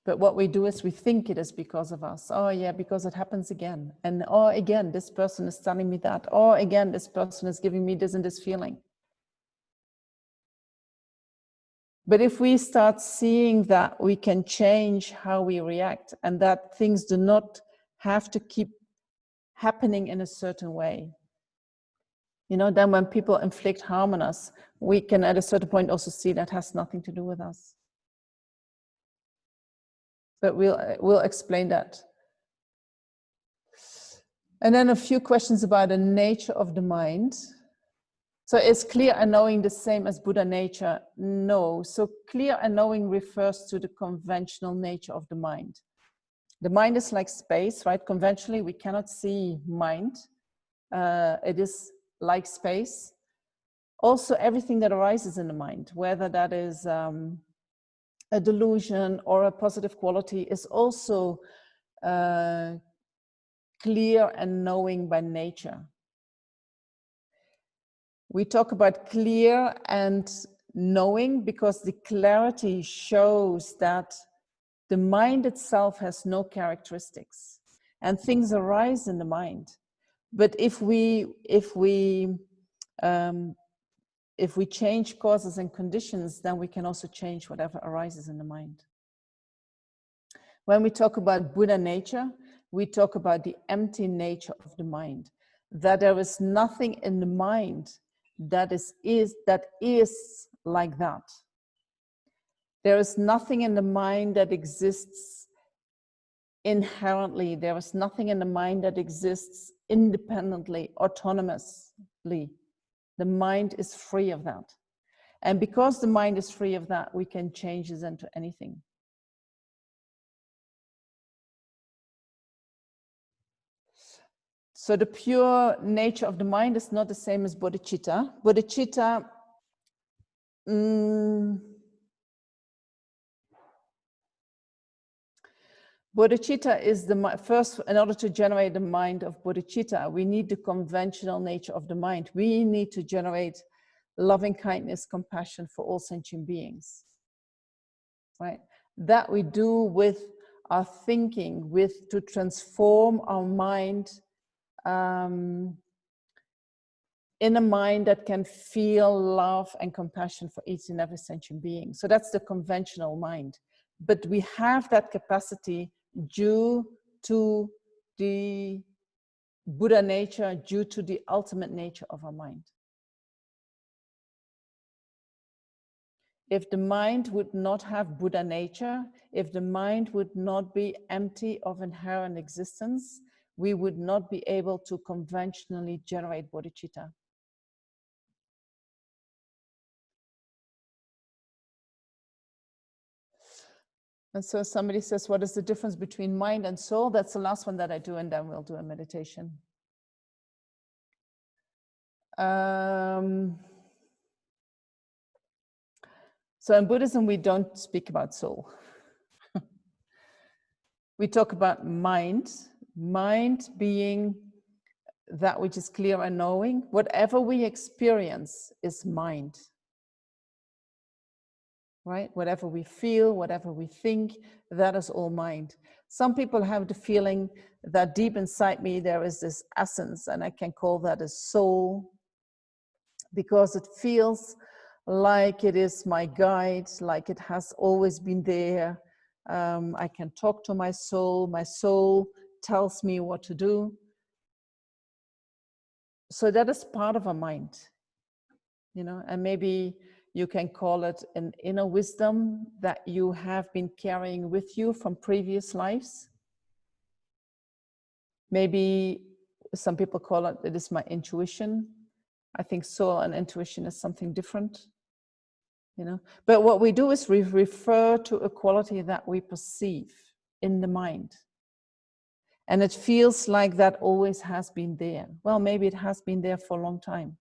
But what we do is we think it is because of us. Oh yeah, because it happens again. And oh, again, this person is telling me that. Oh, again, this person is giving me this and this feeling. But if we start seeing that we can change how we react and that things do not have to keep happening in a certain way, then when people inflict harm on us, we can at a certain point also see that has nothing to do with us. But we'll explain that. And then a few questions about the nature of the mind. So is clear and knowing the same as Buddha nature? No. So clear and knowing refers to the conventional nature of the mind. The mind is like space, right? Conventionally, we cannot see mind. It is like space. Also, everything that arises in the mind, whether that is a delusion or a positive quality, is also clear and knowing by nature. We talk about clear and knowing because the clarity shows that the mind itself has no characteristics and things arise in the mind. But if we change causes and conditions, then we can also change whatever arises in the mind. When we talk about Buddha nature, we talk about the empty nature of the mind, that there is nothing in the mind that is like that. There is nothing in the mind that exists inherently. There is nothing in the mind that exists independently, autonomously. The mind is free of that. And because the mind is free of that, we can change this into anything. So the pure nature of the mind is not the same as bodhicitta. Bodhicitta, bodhicitta is the first, in order to generate the mind of bodhicitta, we need the conventional nature of the mind. We need to generate loving kindness, compassion for all sentient beings, right? That we do with our thinking, to transform our mind in a mind that can feel love and compassion for each and every sentient being. So that's the conventional mind. But we have that capacity due to the Buddha nature, due to the ultimate nature of our mind. If the mind would not have Buddha nature, if the mind would not be empty of inherent existence, we would not be able to conventionally generate bodhicitta. And so somebody says, what is the difference between mind and soul? That's the last one that I do, and then we'll do a meditation. So in Buddhism, we don't speak about soul. We talk about mind, mind being that which is clear and knowing. Whatever we experience is mind. Right? Whatever we feel, whatever we think, that is all mind. Some people have the feeling that deep inside me there is this essence, and I can call that a soul, because it feels like it is my guide, like it has always been there. I can talk to my soul tells me what to do. So that is part of our mind, you know, and maybe you can call it an inner wisdom that you have been carrying with you from previous lives. Maybe some people call it, it is my intuition. I think soul and intuition is something different, you know. But what we do is we refer to a quality that we perceive in the mind. And it feels like that always has been there. Well, maybe it has been there for a long time.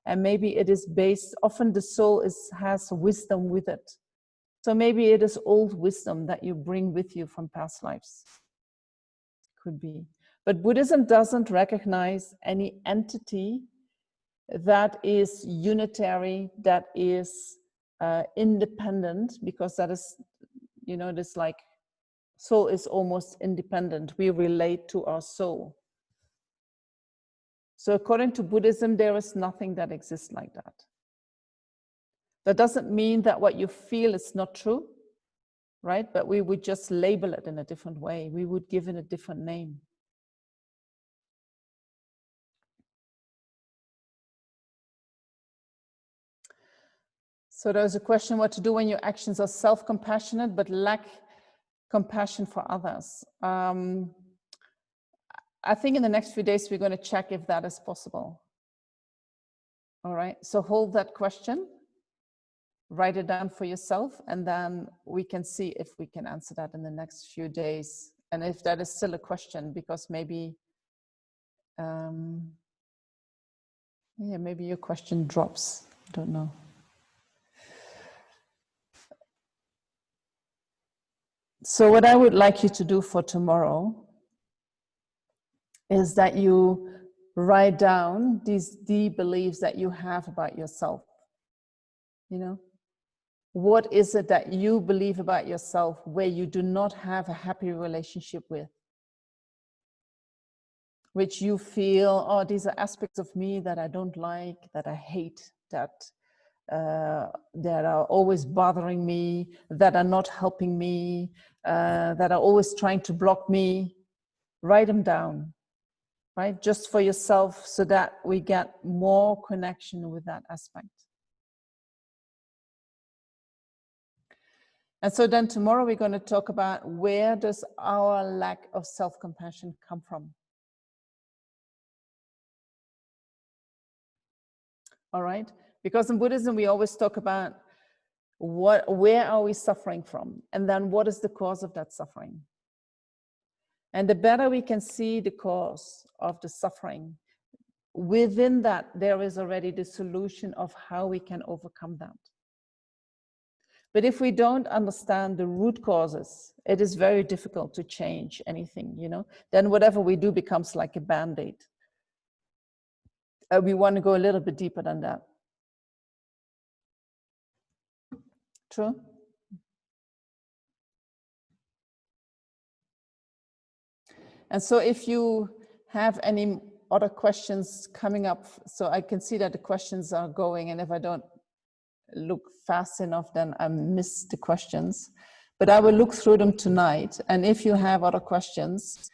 And maybe it is based, often the soul has wisdom with it. So maybe it is old wisdom that you bring with you from past lives. Could be. But Buddhism doesn't recognize any entity that is unitary, that is independent, because that is, you know, this like soul is almost independent. We relate to our soul. So according to Buddhism, there is nothing that exists like that. That doesn't mean that what you feel is not true, right? But we would just label it in a different way. We would give it a different name. So there's a question what to do when your actions are self-compassionate but lack compassion for others. I think in the next few days, we're going to check if that is possible. All right, so hold that question, write it down for yourself, and then we can see if we can answer that in the next few days. And if that is still a question, because maybe, yeah, maybe your question drops, I don't know. So what I would like you to do for tomorrow is that you write down these deep beliefs that you have about yourself. You know, what is it that you believe about yourself where you do not have a happy relationship with? Which you feel, oh, these are aspects of me that I don't like, that I hate, that are always bothering me, that are not helping me, that are always trying to block me. Write them down, right? Just for yourself, so that we get more connection with that aspect. And so then tomorrow we're going to talk about, where does our lack of self-compassion come from? All right? Because in Buddhism, we always talk about where are we suffering from? And then what is the cause of that suffering? And the better we can see the cause of the suffering, within that, there is already the solution of how we can overcome that. But if we don't understand the root causes, it is very difficult to change anything, you know? Then whatever we do becomes like a Band-Aid. We want to go a little bit deeper than that. True? And so if you have any other questions coming up, so I can see that the questions are going, and if I don't look fast enough, then I miss the questions. But I will look through them tonight. And if you have other questions,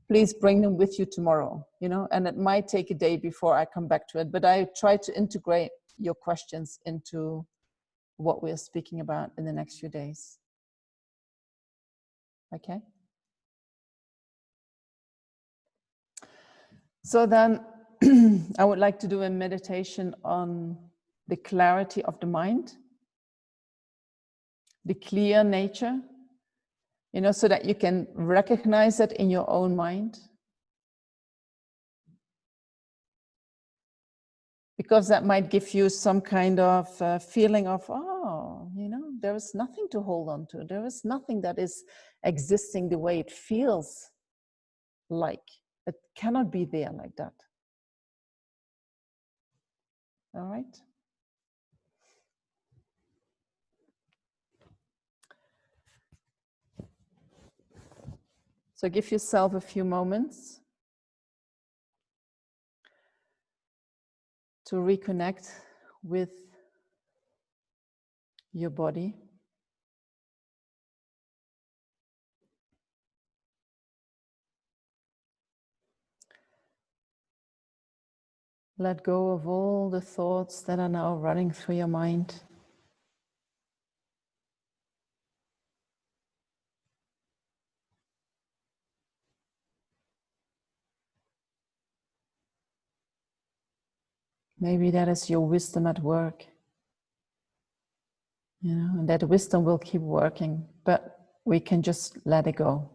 please bring them with you tomorrow, you know, and it might take a day before I come back to it, but I try to integrate your questions into what we're speaking about in the next few days. Okay? So then I would like to do a meditation on the clarity of the mind, the clear nature, you know, so that you can recognize it in your own mind. Because that might give you some kind of feeling of, oh, you know, there is nothing to hold on to. There is nothing that is existing the way it feels like. It cannot be there like that. All right? So give yourself a few moments to reconnect with your body. Let go of all the thoughts that are now running through your mind. Maybe that is your wisdom at work. You know, and that wisdom will keep working, but we can just let it go.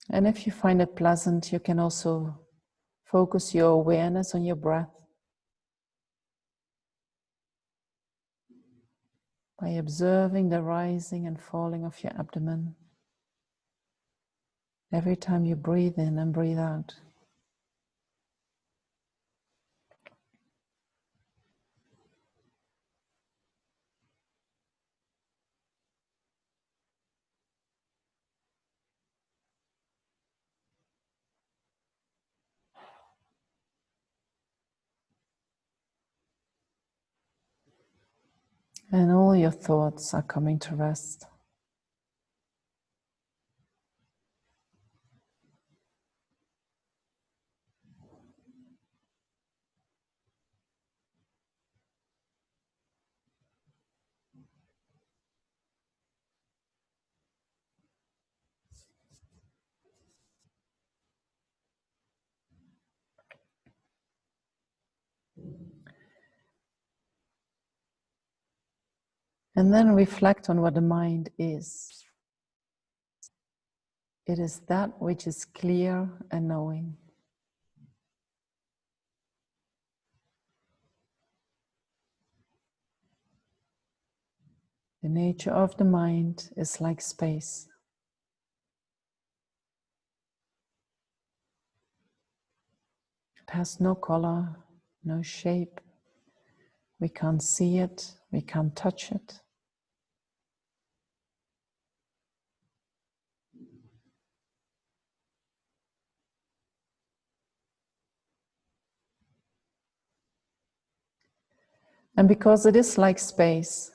And if you find it pleasant, you can also focus your awareness on your breath by observing the rising and falling of your abdomen every time you breathe in and breathe out. And all your thoughts are coming to rest. And then reflect on what the mind is. It is that which is clear and knowing. The nature of the mind is like space. It has no color, no shape. We can't see it, we can't touch it. And because it is like space,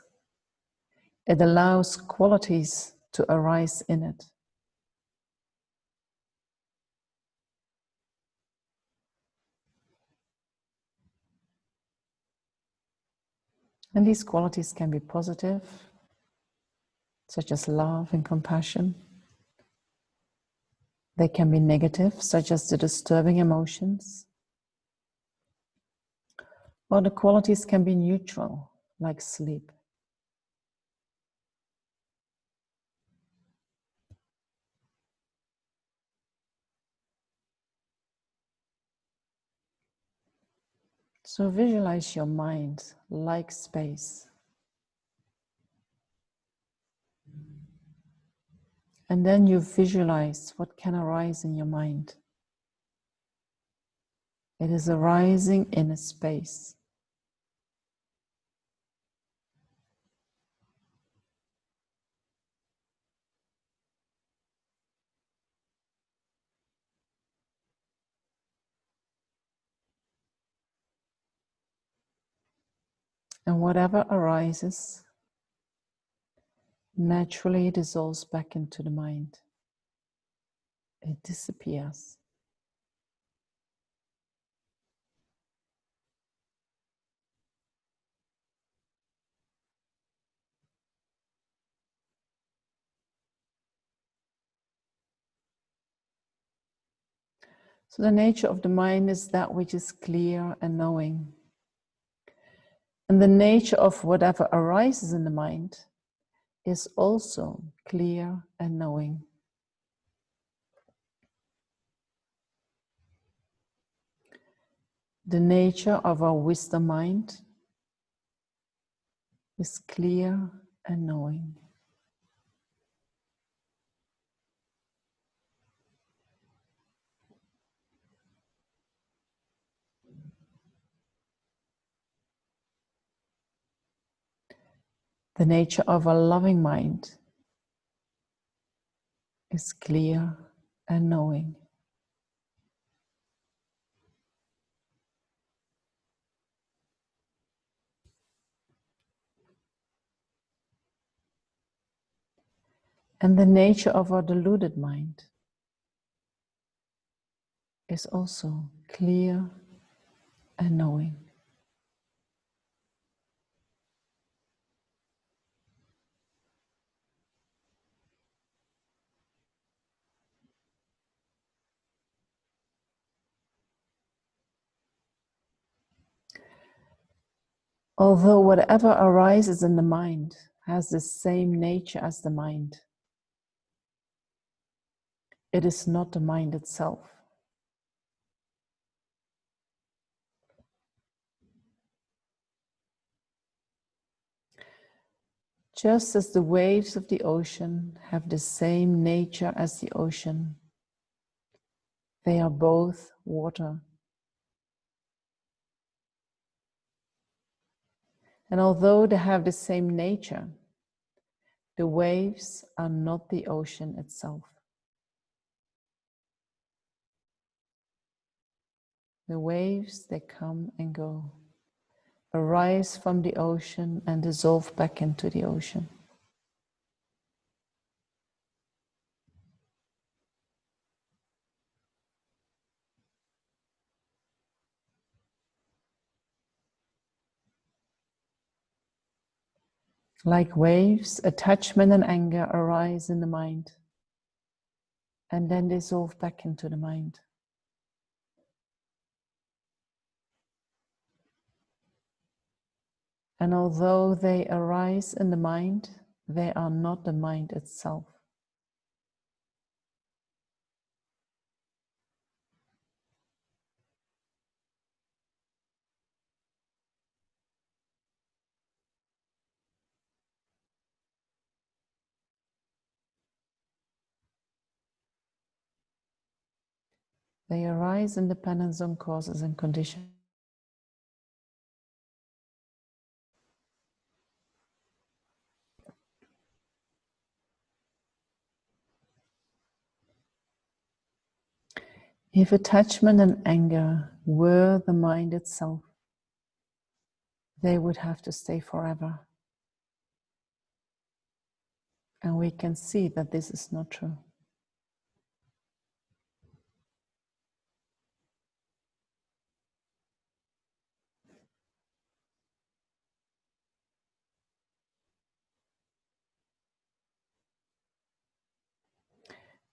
it allows qualities to arise in it. And these qualities can be positive, such as love and compassion. They can be negative, such as the disturbing emotions. Or the qualities can be neutral, like sleep. So visualize your mind like space. And then you visualize what can arise in your mind. It is arising in a space. And whatever arises naturally dissolves back into the mind. It disappears. So the nature of the mind is that which is clear and knowing. And the nature of whatever arises in the mind is also clear and knowing. The nature of our wisdom mind is clear and knowing. The nature of a loving mind is clear and knowing. And the nature of our deluded mind is also clear and knowing. Although whatever arises in the mind has the same nature as the mind, it is not the mind itself. Just as the waves of the ocean have the same nature as the ocean, they are both water. And although they have the same nature, the waves are not the ocean itself. The waves, they come and go, arise from the ocean and dissolve back into the ocean. Like waves, attachment and anger arise in the mind and then dissolve back into the mind. And although they arise in the mind, they are not the mind itself. They arise in dependence on causes and conditions. If attachment and anger were the mind itself, they would have to stay forever. And we can see that this is not true.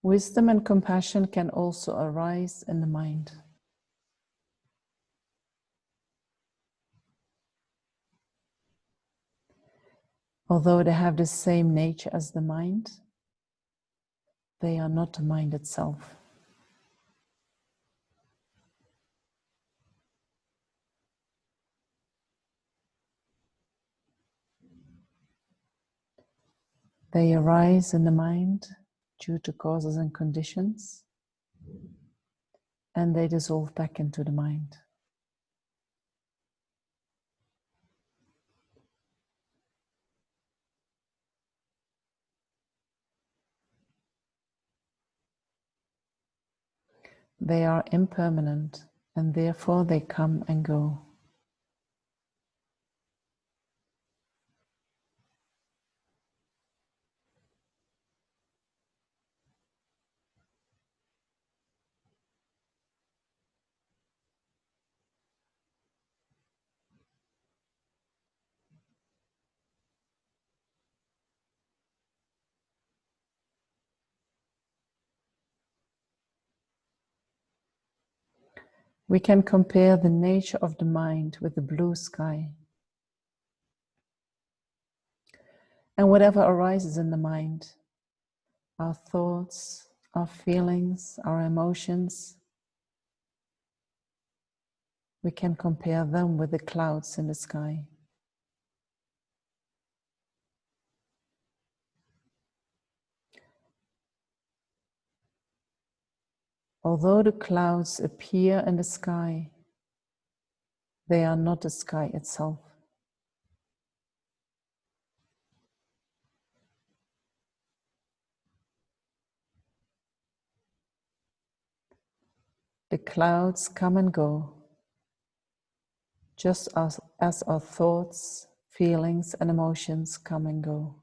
Wisdom and compassion can also arise in the mind. Although they have the same nature as the mind, they are not the mind itself. They arise in the mind due to causes and conditions, and they dissolve back into the mind. They are impermanent, and therefore they come and go. We can compare the nature of the mind with the blue sky. And whatever arises in the mind, our thoughts, our feelings, our emotions, we can compare them with the clouds in the sky. Although the clouds appear in the sky, they are not the sky itself. The clouds come and go, just as our thoughts, feelings, and emotions come and go.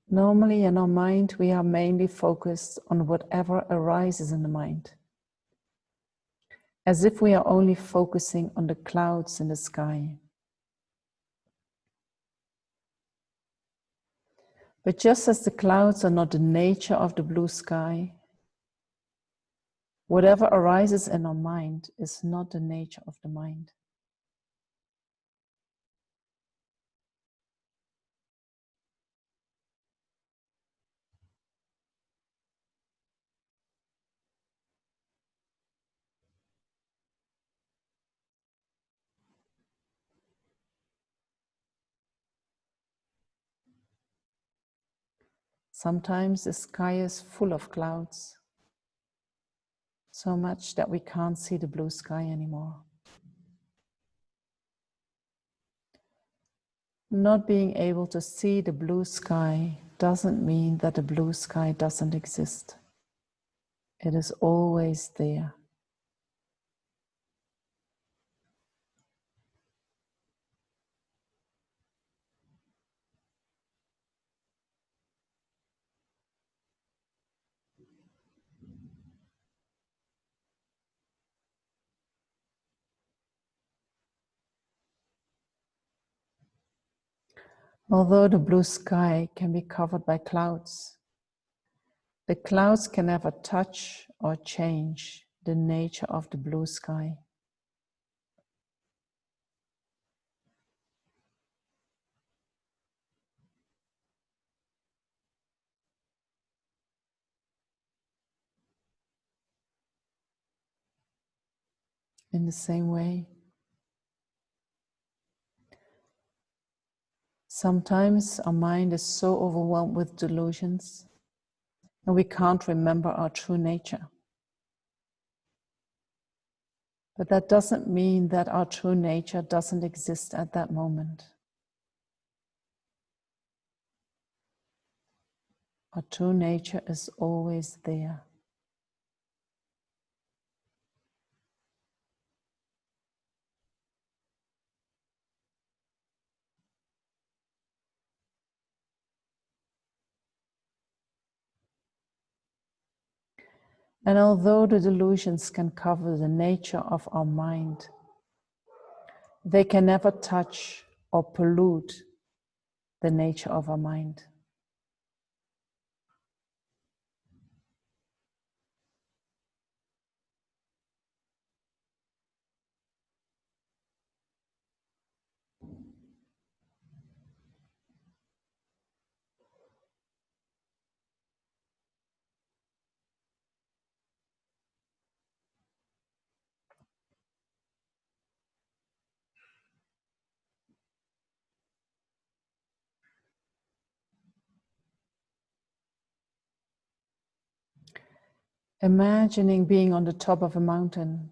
Normally in our mind, we are mainly focused on whatever arises in the mind, as if we are only focusing on the clouds in the sky. But just as the clouds are not the nature of the blue sky, whatever arises in our mind is not the nature of the mind. Sometimes the sky is full of clouds, so much that we can't see the blue sky anymore. Not being able to see the blue sky doesn't mean that the blue sky doesn't exist. It is always there. Although the blue sky can be covered by clouds, the clouds can never touch or change the nature of the blue sky. In the same way, sometimes our mind is so overwhelmed with delusions and we can't remember our true nature. But that doesn't mean that our true nature doesn't exist at that moment. Our true nature is always there. And although the delusions can cover the nature of our mind, they can never touch or pollute the nature of our mind. Imagining being on the top of a mountain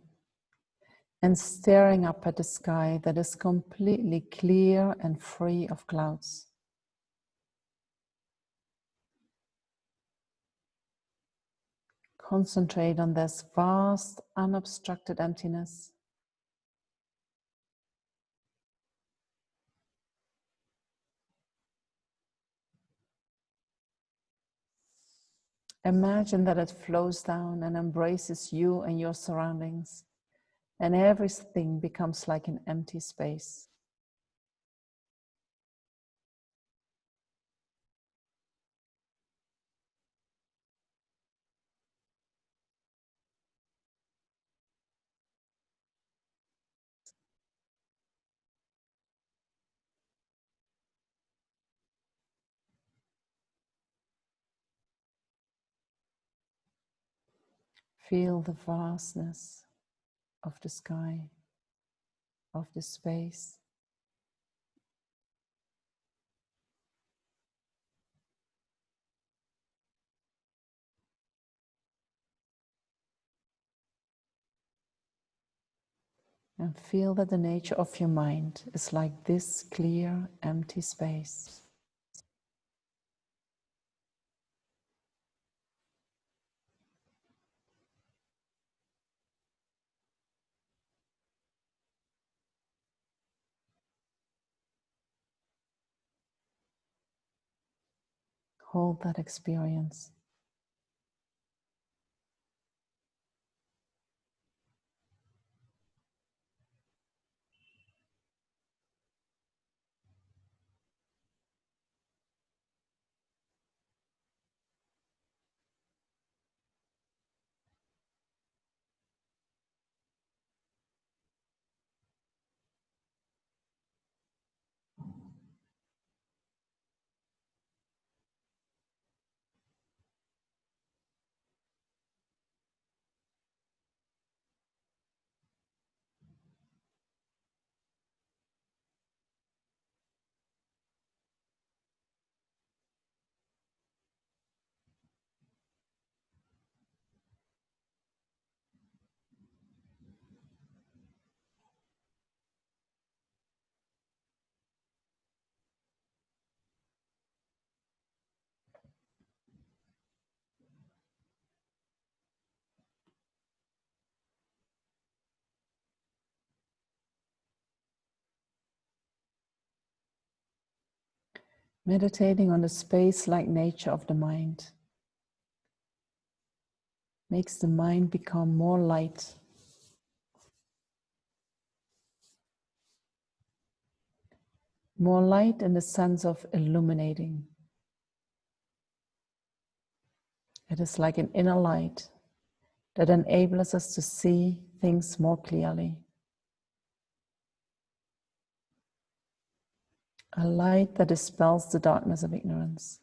and staring up at the sky that is completely clear and free of clouds. Concentrate on this vast, unobstructed emptiness. Imagine that it flows down and embraces you and your surroundings, and everything becomes like an empty space. Feel the vastness of the sky, of the space. And feel that the nature of your mind is like this clear, empty space. Hold that experience. Meditating on the space-like nature of the mind makes the mind become more light, More light in the sense of illuminating. It is like an inner light that enables us to see things more clearly. A light that dispels the darkness of ignorance.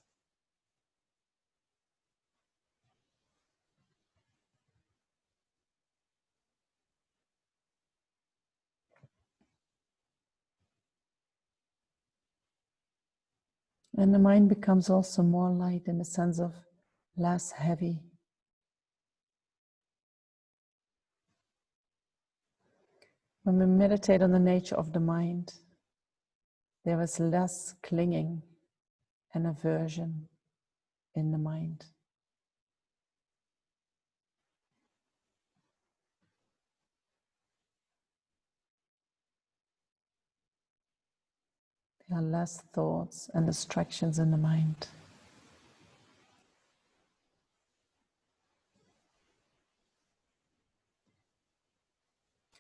And the mind becomes also more light in the sense of less heavy. When we meditate on the nature of the mind, there is less clinging and aversion in the mind. There are less thoughts and distractions in the mind.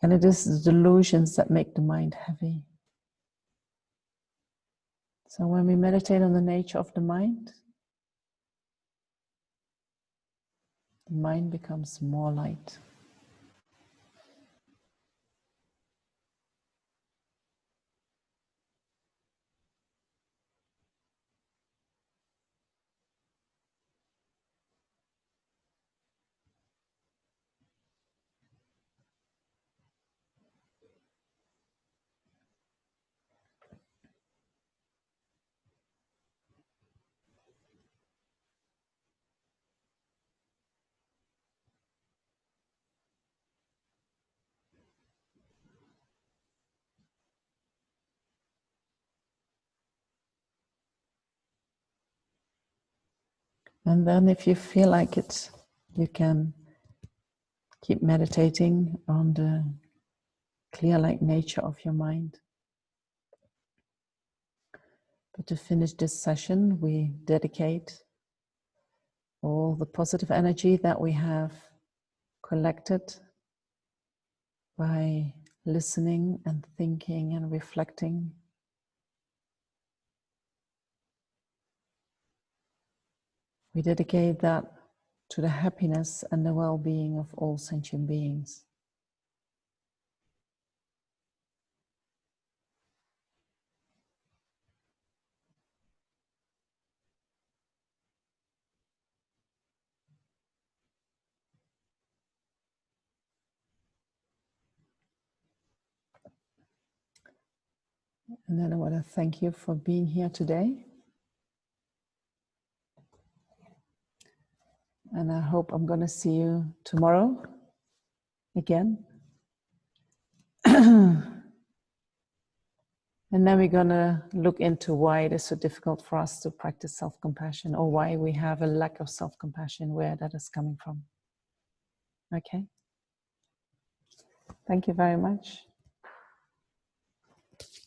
And it is the delusions that make the mind heavy. So when we meditate on the nature of the mind becomes more light. And then if you feel like it, you can keep meditating on the clear light nature of your mind. But to finish this session, we dedicate all the positive energy that we have collected by listening and thinking and reflecting. We dedicate that to the happiness and the well-being of all sentient beings. And then I want to thank you for being here today. And I hope I'm going to see you tomorrow again. And then we're going to look into why it is so difficult for us to practice self-compassion, or why we have a lack of self-compassion, where that is coming from. Okay? Thank you very much.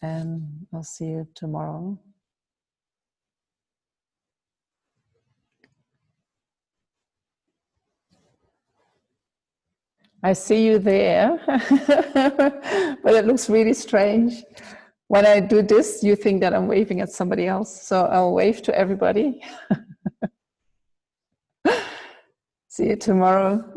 And I'll see you tomorrow. I see you there, but it looks really strange. When I do this, you think that I'm waving at somebody else. So I'll wave to everybody. See you tomorrow.